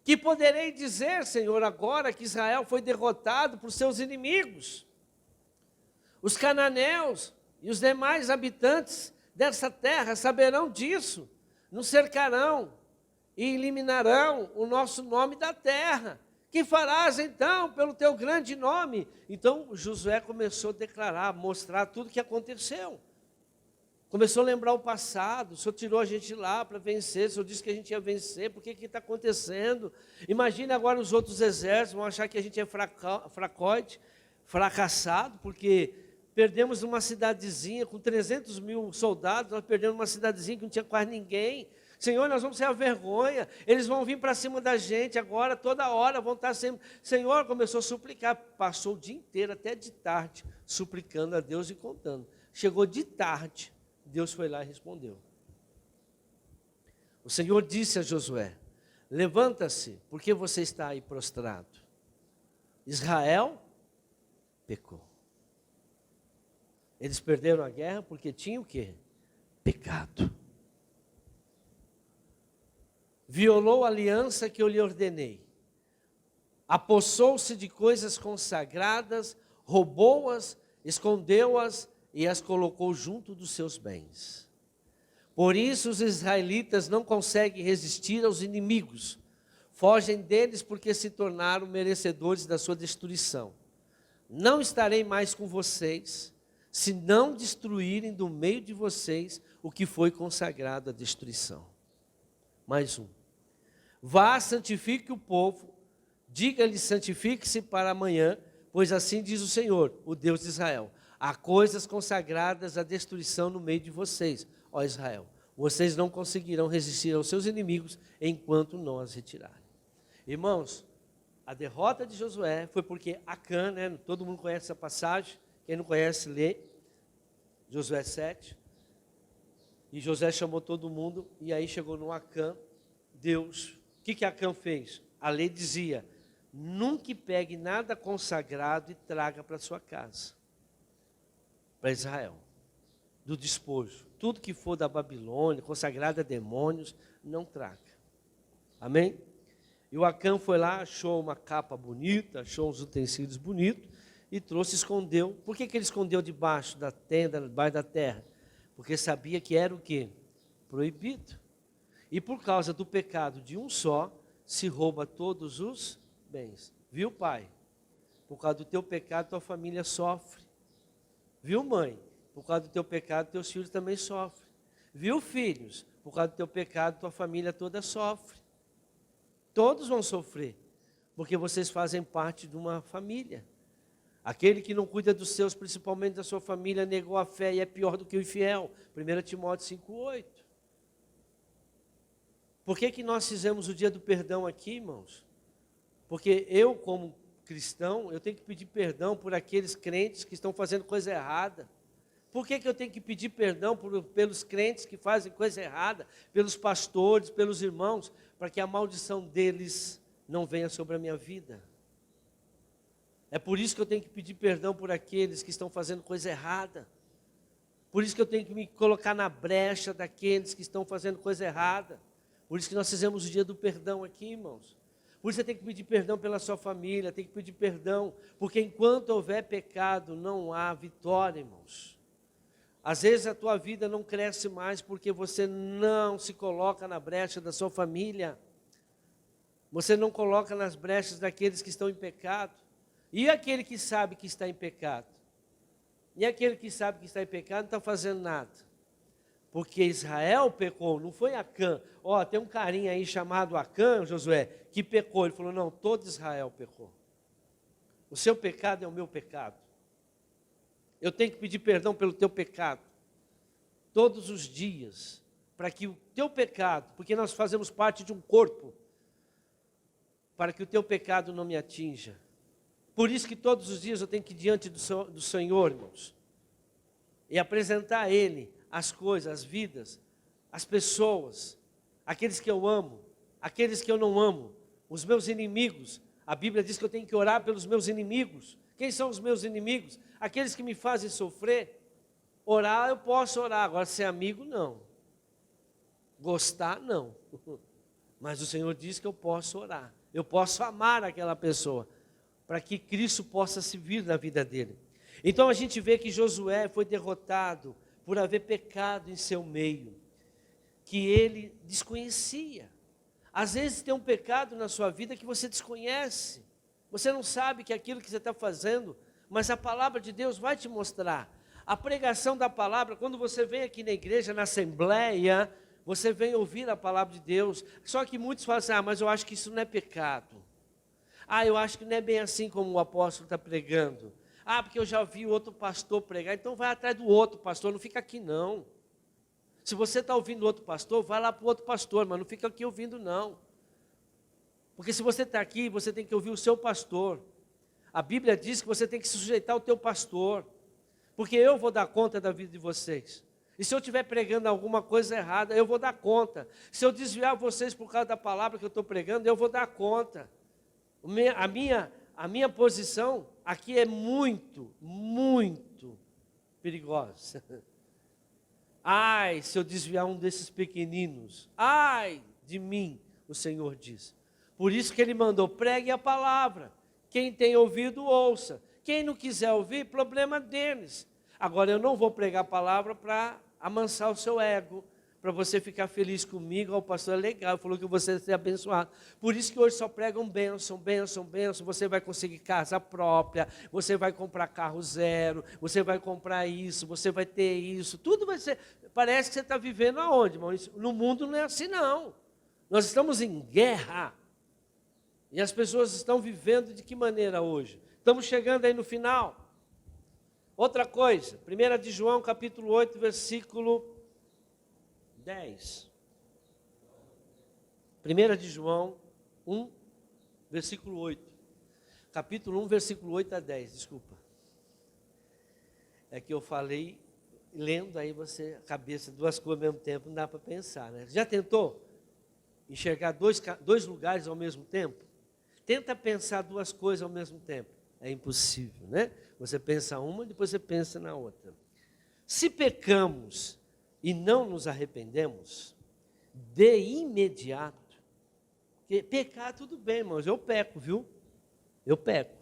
Que poderei dizer, Senhor, agora que Israel foi derrotado por seus inimigos? Os cananeus e os demais habitantes dessa terra saberão disso, nos cercarão e eliminarão o nosso nome da terra. Que farás então pelo teu grande nome? Então Josué começou a declarar, mostrar tudo o que aconteceu. Começou a lembrar o passado. O Senhor tirou a gente lá para vencer, o Senhor disse que a gente ia vencer, por que está acontecendo? Imagina agora os outros exércitos, vão achar que a gente é fracoide, fracassado, porque perdemos uma cidadezinha com 300 mil soldados, nós perdemos uma cidadezinha que não tinha quase ninguém. Senhor, nós vamos ser a vergonha, eles vão vir para cima da gente agora, toda hora, vão estar sempre... Senhor, começou a suplicar, passou o dia inteiro, até de tarde, suplicando a Deus e contando. Chegou de tarde, Deus foi lá e respondeu. O Senhor disse a Josué: levanta-se, porque você está aí prostrado. Israel pecou. Eles perderam a guerra porque tinham o quê? Pecado. Violou a aliança que eu lhe ordenei. Apossou-se de coisas consagradas, roubou-as, escondeu-as e as colocou junto dos seus bens. Por isso os israelitas não conseguem resistir aos inimigos. Fogem deles porque se tornaram merecedores da sua destruição. Não estarei mais com vocês, se não destruírem do meio de vocês o que foi consagrado à destruição. Mais um. Vá, santifique o povo, diga-lhe, santifique-se para amanhã, pois assim diz o Senhor, o Deus de Israel: há coisas consagradas à destruição no meio de vocês, ó Israel. Vocês não conseguirão resistir aos seus inimigos enquanto não as retirarem. Irmãos, a derrota de Josué foi porque Acã, todo mundo conhece essa passagem, quem não conhece, lê, Josué 7, e Josué chamou todo mundo, e aí chegou no Acã, Deus, o que Acã fez? A lei dizia: nunca pegue nada consagrado e traga para sua casa, para Israel, do despojo, tudo que for da Babilônia, consagrado a demônios, não traga, amém? E o Acã foi lá, achou uma capa bonita, achou uns utensílios bonitos, e trouxe, escondeu. Por que ele escondeu debaixo da tenda, debaixo da terra? Porque sabia que era o quê? Proibido. E por causa do pecado de um só, se rouba todos os bens. Viu, pai? Por causa do teu pecado, tua família sofre. Viu, mãe? Por causa do teu pecado, teus filhos também sofrem. Viu, filhos? Por causa do teu pecado, tua família toda sofre. Todos vão sofrer, porque vocês fazem parte de uma família. Aquele que não cuida dos seus, principalmente da sua família, negou a fé e é pior do que o infiel. 1 Timóteo 5,8. Por que nós fizemos o dia do perdão aqui, irmãos? Porque eu, como cristão, eu tenho que pedir perdão por aqueles crentes que estão fazendo coisa errada. Por que eu tenho que pedir perdão pelos crentes que fazem coisa errada, pelos pastores, pelos irmãos, para que a maldição deles não venha sobre a minha vida? É por isso que eu tenho que pedir perdão por aqueles que estão fazendo coisa errada. Por isso que eu tenho que me colocar na brecha daqueles que estão fazendo coisa errada. Por isso que nós fizemos o dia do perdão aqui, irmãos. Por isso você tem que pedir perdão pela sua família, tem que pedir perdão, porque enquanto houver pecado, não há vitória, irmãos. Às vezes a tua vida não cresce mais porque você não se coloca na brecha da sua família. Você não coloca nas brechas daqueles que estão em pecado. E aquele que sabe que está em pecado? E aquele que sabe que está em pecado não está fazendo nada. Porque Israel pecou, não foi Acã. Tem um carinha aí chamado Acã, Josué, que pecou. Ele falou, não, todo Israel pecou. O seu pecado é o meu pecado. Eu tenho que pedir perdão pelo teu pecado. Todos os dias. Para que o teu pecado, porque nós fazemos parte de um corpo, para que o teu pecado não me atinja. Por isso que todos os dias eu tenho que ir diante do Senhor, irmãos, e apresentar a Ele as coisas, as vidas, as pessoas, aqueles que eu amo, aqueles que eu não amo, os meus inimigos. A Bíblia diz que eu tenho que orar pelos meus inimigos. Quem são os meus inimigos? Aqueles que me fazem sofrer. Orar eu posso orar, agora ser amigo não. Gostar não. Mas o Senhor diz que eu posso orar, eu posso amar aquela pessoa, para que Cristo possa se vir na vida dele. Então a gente vê que Josué foi derrotado por haver pecado em seu meio, que ele desconhecia. Às vezes tem um pecado na sua vida que você desconhece, você não sabe que é aquilo que você está fazendo, mas a palavra de Deus vai te mostrar. A pregação da palavra, quando você vem aqui na igreja, na assembleia, você vem ouvir a palavra de Deus, só que muitos falam assim, mas eu acho que isso não é pecado. Eu acho que não é bem assim como o apóstolo está pregando. Porque eu já vi outro pastor pregar, então vai atrás do outro pastor, não fica aqui não. Se você está ouvindo outro pastor, vai lá para o outro pastor, mas não fica aqui ouvindo não. Porque se você está aqui, você tem que ouvir o seu pastor. A Bíblia diz que você tem que se sujeitar ao teu pastor, porque eu vou dar conta da vida de vocês. E se eu estiver pregando alguma coisa errada, eu vou dar conta. Se eu desviar vocês por causa da palavra que eu estou pregando, eu vou dar conta. A minha posição aqui é muito, muito perigosa. Se eu desviar um desses pequeninos, de mim, o Senhor diz. Por isso que Ele mandou, pregue a palavra. Quem tem ouvido, ouça. Quem não quiser ouvir, problema deles. Agora, eu não vou pregar a palavra para amansar o seu ego, para você ficar feliz comigo. O pastor é legal, falou que você vai ser abençoado. Por isso que hoje só pregam bênção, bênção, bênção. Você vai conseguir casa própria, você vai comprar carro zero, você vai comprar isso, você vai ter isso. Tudo vai ser, parece que você está vivendo aonde, irmão? No mundo não é assim não. Nós estamos em guerra. E as pessoas estão vivendo de que maneira hoje? Estamos chegando aí no final. Outra coisa, 1 de João capítulo 8, versículo 10. 1 de João 1, versículo 8. Capítulo 1, versículo 8 a 10, desculpa. É que eu falei, lendo, aí você, a cabeça, duas coisas ao mesmo tempo, não dá para pensar, né? Já tentou enxergar dois lugares ao mesmo tempo? Tenta pensar duas coisas ao mesmo tempo. É impossível, né? Você pensa uma, depois você pensa na outra. Se pecamos e não nos arrependemos, de imediato, porque pecar tudo bem, irmãos, eu peco, viu? Eu peco.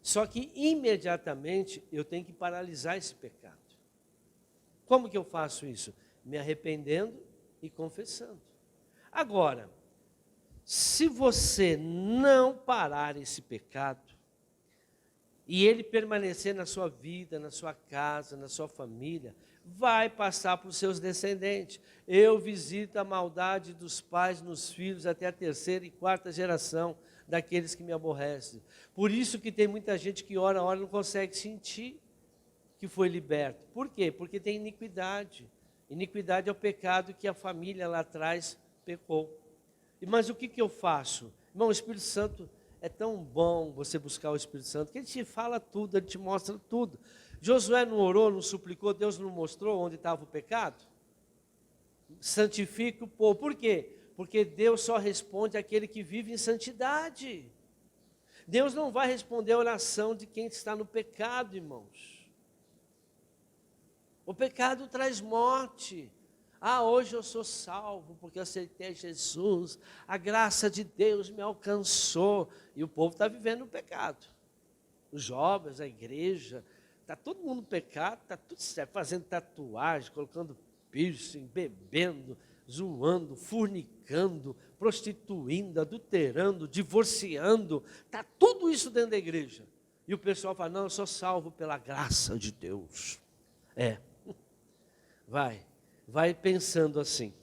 Só que imediatamente eu tenho que paralisar esse pecado. Como que eu faço isso? Me arrependendo e confessando. Agora, se você não parar esse pecado, e ele permanecer na sua vida, na sua casa, na sua família, vai passar para os seus descendentes. Eu visito a maldade dos pais nos filhos até a terceira e quarta geração daqueles que me aborrecem. Por isso que tem muita gente que ora e não consegue sentir que foi liberto. Por quê? Porque tem iniquidade. Iniquidade é o pecado que a família lá atrás pecou. Mas o que eu faço? Irmão, o Espírito Santo, é tão bom você buscar o Espírito Santo, que ele te fala tudo, ele te mostra tudo. Josué não orou, não suplicou, Deus não mostrou onde estava o pecado? Santifica o povo. Por quê? Porque Deus só responde àquele que vive em santidade. Deus não vai responder a oração de quem está no pecado, irmãos. O pecado traz morte. Hoje eu sou salvo porque eu aceitei Jesus. A graça de Deus me alcançou. E o povo está vivendo no pecado. Os jovens, a igreja, está todo mundo no pecado, está tudo certo, fazendo tatuagem, colocando piercing, bebendo, zoando, fornicando, prostituindo, adulterando, divorciando. Está tudo isso dentro da igreja. E o pessoal fala, não, eu sou salvo pela graça de Deus. Vai pensando assim.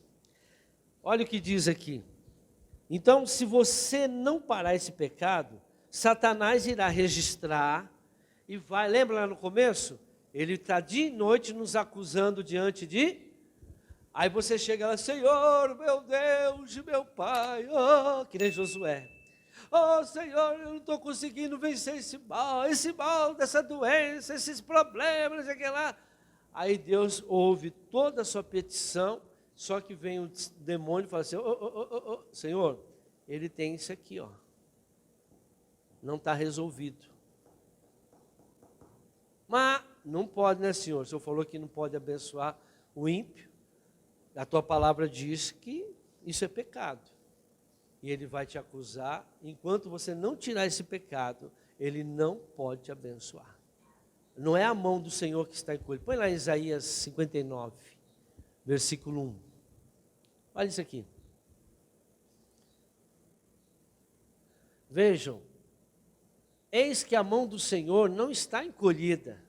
Olha o que diz aqui. Então, se você não parar esse pecado, Satanás irá registrar e vai, lembra lá no começo? Ele está dia e noite nos acusando diante de... Aí você chega lá, Senhor, meu Deus, meu Pai, que nem Josué. Senhor, eu não estou conseguindo vencer esse mal dessa doença, esses problemas, aquilo lá. Aí Deus ouve toda a sua petição, só que vem o demônio e fala assim, Senhor, ele tem isso aqui, não está resolvido. Mas não pode, né, Senhor? O Senhor falou que não pode abençoar o ímpio. A tua palavra diz que isso é pecado. E ele vai te acusar. Enquanto você não tirar esse pecado, ele não pode te abençoar. Não é a mão do Senhor que está encolhida. Põe lá em Isaías 59, versículo 1. Olha isso aqui. Vejam. Eis que a mão do Senhor não está encolhida,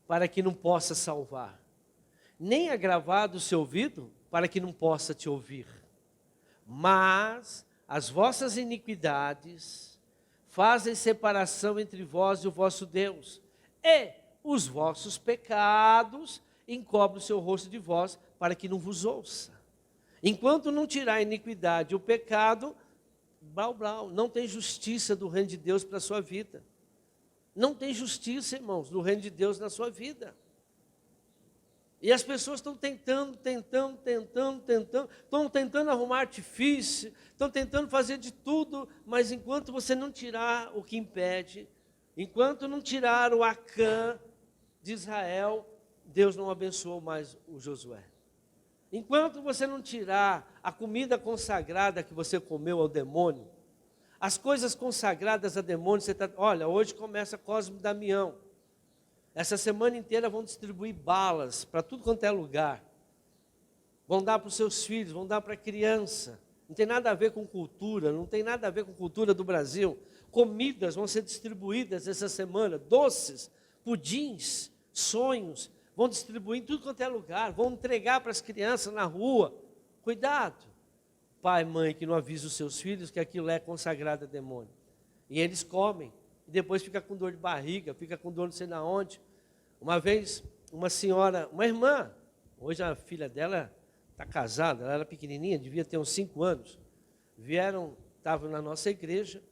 para que não possa salvar, nem agravado o seu ouvido, para que não possa te ouvir. Mas as vossas iniquidades fazem separação entre vós e o vosso Deus, e os vossos pecados encobrem o seu rosto de vós, para que não vos ouça. Enquanto não tirar a iniquidade e o pecado, não tem justiça do reino de Deus para a sua vida. Não tem justiça, irmãos, do reino de Deus na sua vida. E as pessoas estão tentando, estão tentando arrumar artifício, estão tentando fazer de tudo, mas enquanto você não tirar o que impede, enquanto não tirar o Acã de Israel, Deus não abençoou mais o Josué. Enquanto você não tirar a comida consagrada que você comeu ao demônio, as coisas consagradas a demônio, olha, hoje começa Cosme e Damião. Essa semana inteira vão distribuir balas para tudo quanto é lugar. Vão dar para os seus filhos, vão dar para a criança. Não tem nada a ver com cultura, não tem nada a ver com cultura do Brasil. Comidas vão ser distribuídas essa semana, doces, pudins, sonhos. Vão distribuir em tudo quanto é lugar, vão entregar para as crianças na rua. Cuidado, pai, mãe, que não avisa os seus filhos que aquilo é consagrado a demônio. E eles comem, e depois fica com dor de barriga, fica com dor não sei na onde. Uma vez, uma senhora, uma irmã, hoje a filha dela está casada, ela era pequenininha, devia ter uns 5 anos. Estavam na nossa igreja,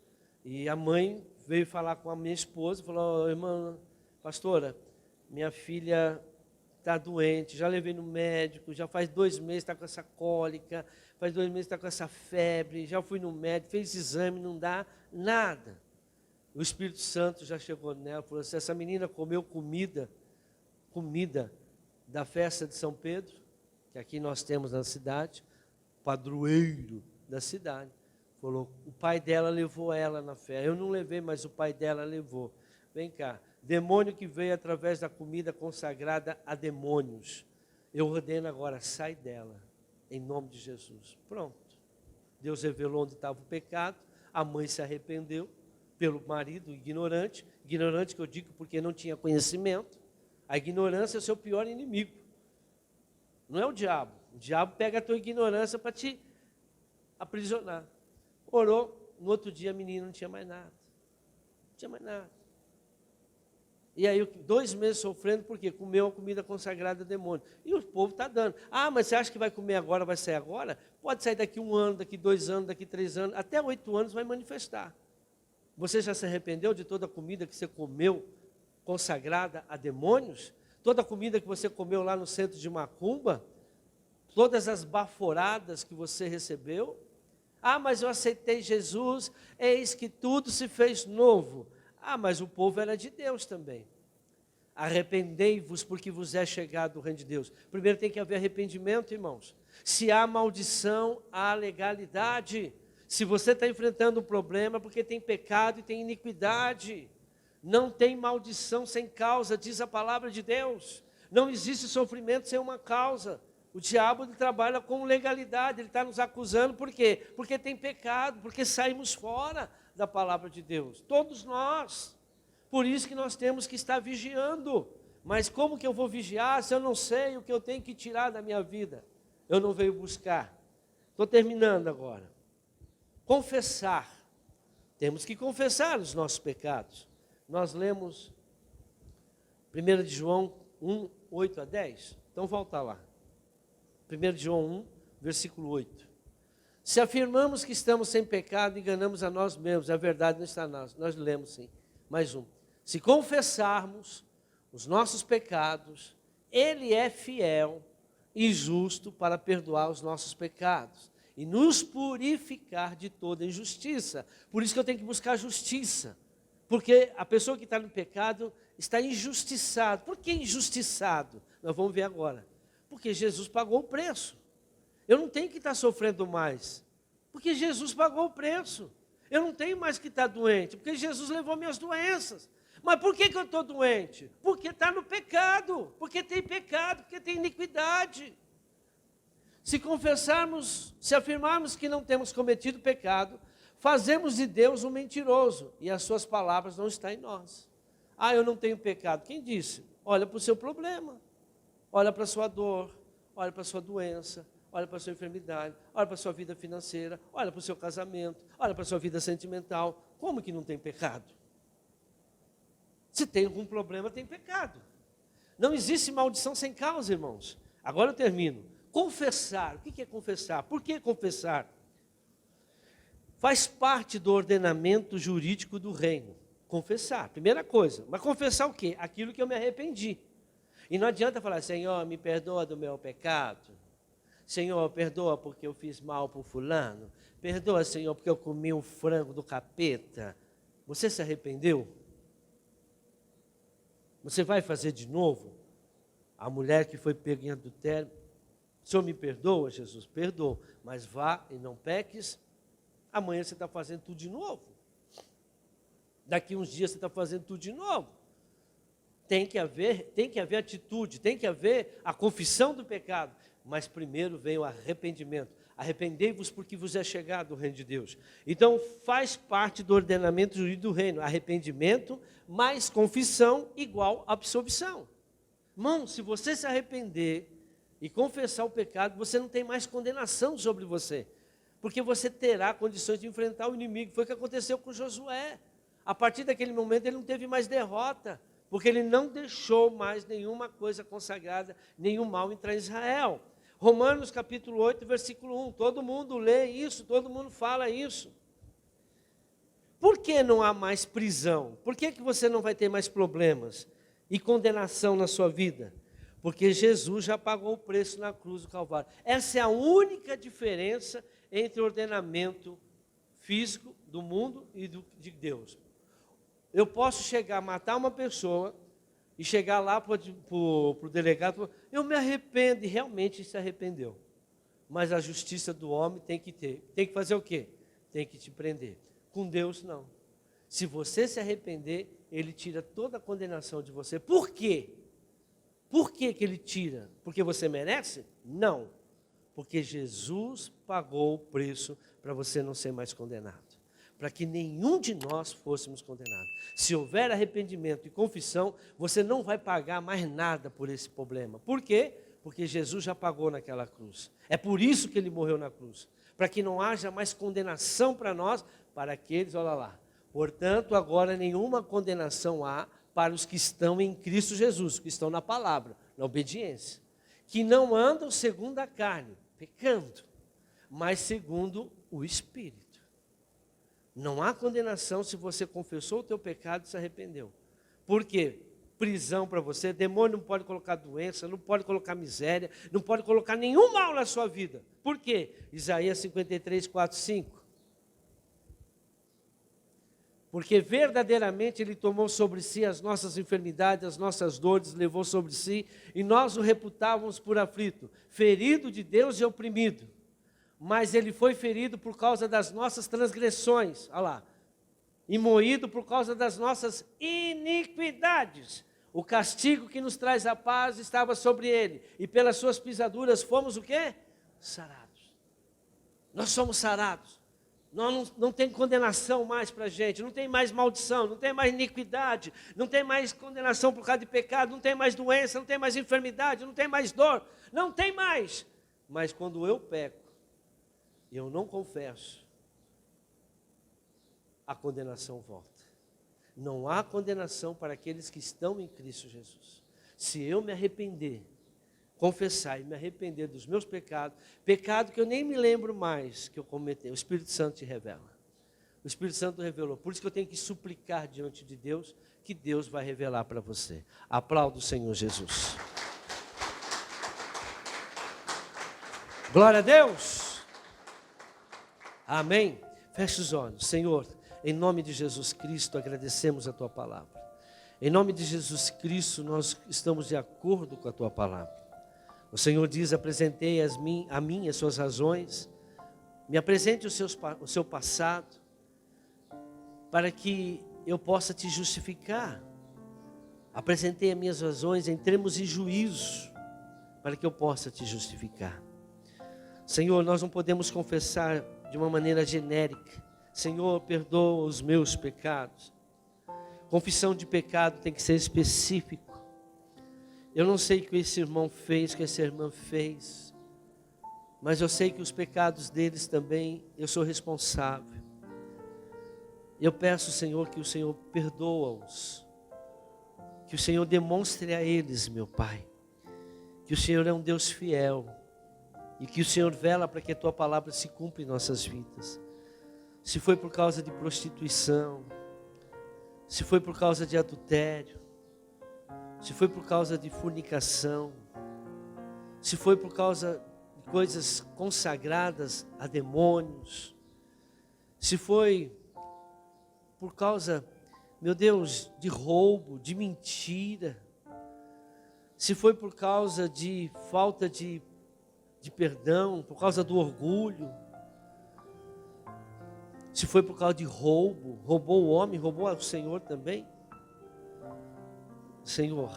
e a mãe veio falar com a minha esposa, falou, irmã, pastora, minha filha está doente, já levei no médico, já faz 2 meses está com essa cólica, faz 2 meses está com essa febre, já fui no médico, fez exame, não dá nada. O Espírito Santo já chegou nela, falou assim, essa menina comeu comida da festa de São Pedro, que aqui nós temos na cidade, padroeiro da cidade. Falou, o pai dela levou ela na festa, eu não levei, mas o pai dela levou. Vem cá. Demônio que veio através da comida consagrada a demônios. Eu ordeno agora, sai dela, em nome de Jesus. Pronto. Deus revelou onde estava o pecado, a mãe se arrependeu pelo marido ignorante que eu digo porque não tinha conhecimento. A ignorância é o seu pior inimigo. Não é o diabo pega a tua ignorância para te aprisionar. Orou, no outro dia a menina não tinha mais nada. Não tinha mais nada. E aí, 2 meses sofrendo, porque comeu a comida consagrada a demônio. E o povo está dando. Mas você acha que vai comer agora, vai sair agora? Pode sair daqui 1 ano, daqui 2 anos, daqui 3 anos, até 8 anos vai manifestar. Você já se arrependeu de toda a comida que você comeu consagrada a demônios? Toda a comida que você comeu lá no centro de Macumba? Todas as baforadas que você recebeu? Ah, mas eu aceitei Jesus, eis que tudo se fez novo. Ah, mas o povo era de Deus também. Arrependei-vos porque vos é chegado o reino de Deus. Primeiro tem que haver arrependimento, irmãos. Se há maldição, há legalidade. Se você está enfrentando um problema, porque tem pecado e tem iniquidade. Não tem maldição sem causa, diz a palavra de Deus. Não existe sofrimento sem uma causa. O diabo ele trabalha com legalidade, ele está nos acusando, por quê? Porque tem pecado, porque saímos fora da palavra de Deus. Todos nós. Por isso que nós temos que estar vigiando. Mas como que eu vou vigiar se eu não sei o que eu tenho que tirar da minha vida? Eu não venho buscar. Estou terminando agora. Confessar. Temos que confessar os nossos pecados. Nós lemos 1 de João 1, 8 a 10. Então volta lá. 1 de João 1, versículo 8. Se afirmamos que estamos sem pecado, enganamos a nós mesmos. A verdade não está em nós. Nós lemos sim. Mais um. Se confessarmos os nossos pecados, Ele é fiel e justo para perdoar os nossos pecados e nos purificar de toda injustiça. Por isso que eu tenho que buscar justiça. Porque a pessoa que está no pecado está injustiçado. Por que injustiçado? Nós vamos ver agora. Porque Jesus pagou o preço. Eu não tenho que estar sofrendo mais. Porque Jesus pagou o preço. Eu não tenho mais que estar doente. Porque Jesus levou minhas doenças. Mas por que eu estou doente? Porque está no pecado. Porque tem pecado. Porque tem iniquidade. Se confessarmos, se afirmarmos que não temos cometido pecado, fazemos de Deus um mentiroso. E as suas palavras não estão em nós. Ah, eu não tenho pecado. Quem disse? Olha para o seu problema. Olha para a sua dor, olha para a sua doença, olha para a sua enfermidade, olha para a sua vida financeira, olha para o seu casamento, olha para a sua vida sentimental. Como que não tem pecado? Se tem algum problema, tem pecado. Não existe maldição sem causa, irmãos. Agora eu termino. Confessar. O que é confessar? Por que confessar? Faz parte do ordenamento jurídico do reino. Confessar, primeira coisa. Mas confessar o quê? Aquilo que eu me arrependi. E não adianta falar, Senhor, me perdoa do meu pecado. Senhor, perdoa porque eu fiz mal para o fulano. Perdoa, Senhor, porque eu comi o frango do capeta. Você se arrependeu? Você vai fazer de novo? A mulher que foi pega em adultério. O Senhor me perdoa, Jesus? Perdoa. Mas vá e não peques. Amanhã você está fazendo tudo de novo. Daqui uns dias você está fazendo tudo de novo. Tem que haver atitude, tem que haver a confissão do pecado, mas primeiro vem o arrependimento. Arrependei-vos porque vos é chegado o reino de Deus. Então faz parte do ordenamento jurídico do reino, arrependimento mais confissão igual absolvição. Irmão, se você se arrepender e confessar o pecado, você não tem mais condenação sobre você, porque você terá condições de enfrentar o inimigo. Foi o que aconteceu com Josué. A partir daquele momento ele não teve mais derrota, porque ele não deixou mais nenhuma coisa consagrada, nenhum mal entrar em Israel. Romanos capítulo 8, versículo 1. Todo mundo lê isso, todo mundo fala isso. Por que não há mais prisão? Por que você não vai ter mais problemas e condenação na sua vida? Porque Jesus já pagou o preço na cruz do Calvário. Essa é a única diferença entre o ordenamento físico do mundo e de Deus. Eu posso chegar, matar uma pessoa e chegar lá para o delegado, eu me arrependo, e realmente se arrependeu. Mas a justiça do homem tem que fazer o quê? Tem que te prender. Com Deus não. Se você se arrepender, Ele tira toda a condenação de você. Por quê? Por que Ele tira? Porque você merece? Não. Porque Jesus pagou o preço para você não ser mais condenado. Para que nenhum de nós fôssemos condenados. Se houver arrependimento e confissão, você não vai pagar mais nada por esse problema. Por quê? Porque Jesus já pagou naquela cruz. É por isso que Ele morreu na cruz. Para que não haja mais condenação para nós, para aqueles, olha lá. Portanto, agora nenhuma condenação há para os que estão em Cristo Jesus, que estão na palavra, na obediência. Que não andam segundo a carne, pecando, mas segundo o Espírito. Não há condenação se você confessou o teu pecado e se arrependeu. Por quê? prisão para você, demônio não pode colocar doença, não pode colocar miséria, não pode colocar nenhum mal na sua vida. Por quê? Isaías 53, 4, 5. Porque verdadeiramente Ele tomou sobre si as nossas enfermidades, as nossas dores, levou sobre si, e nós o reputávamos por aflito, ferido de Deus e oprimido. Mas Ele foi ferido por causa das nossas transgressões, olha lá, e moído por causa das nossas iniquidades. O castigo que nos traz a paz estava sobre Ele, e pelas suas pisaduras fomos o quê? Sarados. Nós somos sarados. Não tem condenação mais para a gente, não tem mais maldição, não tem mais iniquidade, não tem mais condenação por causa de pecado, não tem mais doença, não tem mais enfermidade, não tem mais dor, não tem mais. Mas quando eu peco, eu não confesso, a condenação volta. Não há condenação para aqueles que estão em Cristo Jesus. Se eu me arrepender, confessar e me arrepender dos meus pecados, pecado que eu nem me lembro mais que eu cometi, o Espírito Santo te revela. O Espírito Santo revelou. Por isso que eu tenho que suplicar diante de Deus, que Deus vai revelar para você. Aplauda o Senhor Jesus. Glória a Deus. Amém. Feche os olhos. Senhor, em nome de Jesus Cristo, agradecemos a Tua palavra. Em nome de Jesus Cristo, nós estamos de acordo com a Tua palavra. O Senhor diz, apresentei a mim as suas razões, me apresente o seu passado, para que eu possa te justificar. Apresentei as minhas razões, entremos em juízo, para que eu possa te justificar. Senhor, nós não podemos confessar de uma maneira genérica. Senhor, perdoa os meus pecados. Confissão de pecado tem que ser específico. Eu não sei o que esse irmão fez, o que essa irmã fez, mas eu sei que os pecados deles também, eu sou responsável. Eu peço, Senhor, que o Senhor perdoa-os, que o Senhor demonstre a eles, meu Pai, que o Senhor é um Deus fiel, e que o Senhor vela para que a Tua palavra se cumpra em nossas vidas. Se foi por causa de prostituição, se foi por causa de adultério, se foi por causa de fornicação, se foi por causa de coisas consagradas a demônios, se foi por causa, meu Deus, de roubo, de mentira, se foi por causa de falta de perdão, por causa do orgulho, se foi por causa de roubo, roubou o homem, roubou o Senhor também. Senhor,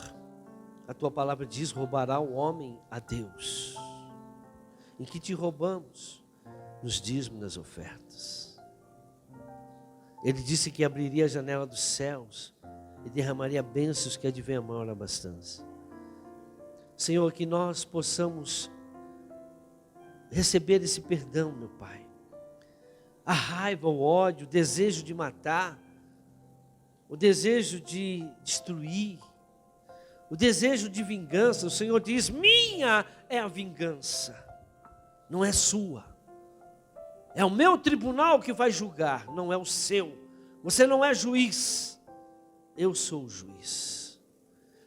a Tua palavra diz, roubará o homem a Deus. Em que te roubamos? Nos dízimos, nas ofertas. Ele disse que abriria a janela dos céus e derramaria bênçãos que advém a maior abastança. Senhor, que nós possamos receber esse perdão, meu Pai. A raiva, o ódio, o desejo de matar, o desejo de destruir, o desejo de vingança. O Senhor diz, minha é a vingança, não é sua. É o meu tribunal que vai julgar, não é o seu. Você não é juiz, eu sou o juiz.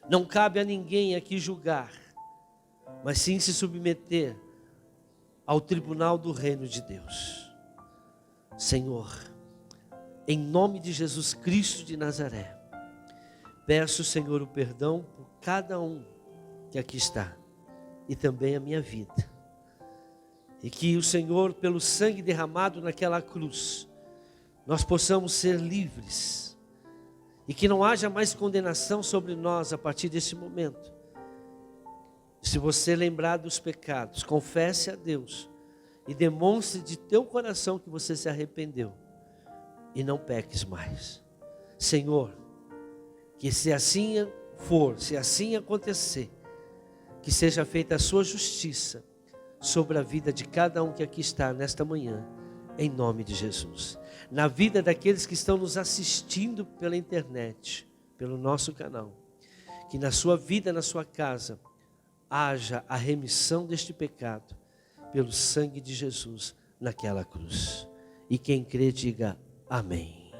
Não cabe a ninguém aqui julgar, mas sim se submeter ao tribunal do reino de Deus. Senhor, em nome de Jesus Cristo de Nazaré, peço, Senhor, o perdão por cada um que aqui está, e também a minha vida. E que o Senhor, pelo sangue derramado naquela cruz, nós possamos ser livres, e que não haja mais condenação sobre nós a partir desse momento. Se você lembrar dos pecados, confesse a Deus, e demonstre de teu coração que você se arrependeu, e não peques mais. Senhor, que se assim for, se assim acontecer, que seja feita a sua justiça sobre a vida de cada um que aqui está nesta manhã, em nome de Jesus. Na vida daqueles que estão nos assistindo pela internet, pelo nosso canal, que na sua vida, na sua casa, haja a remissão deste pecado, pelo sangue de Jesus naquela cruz. E quem crê, diga amém.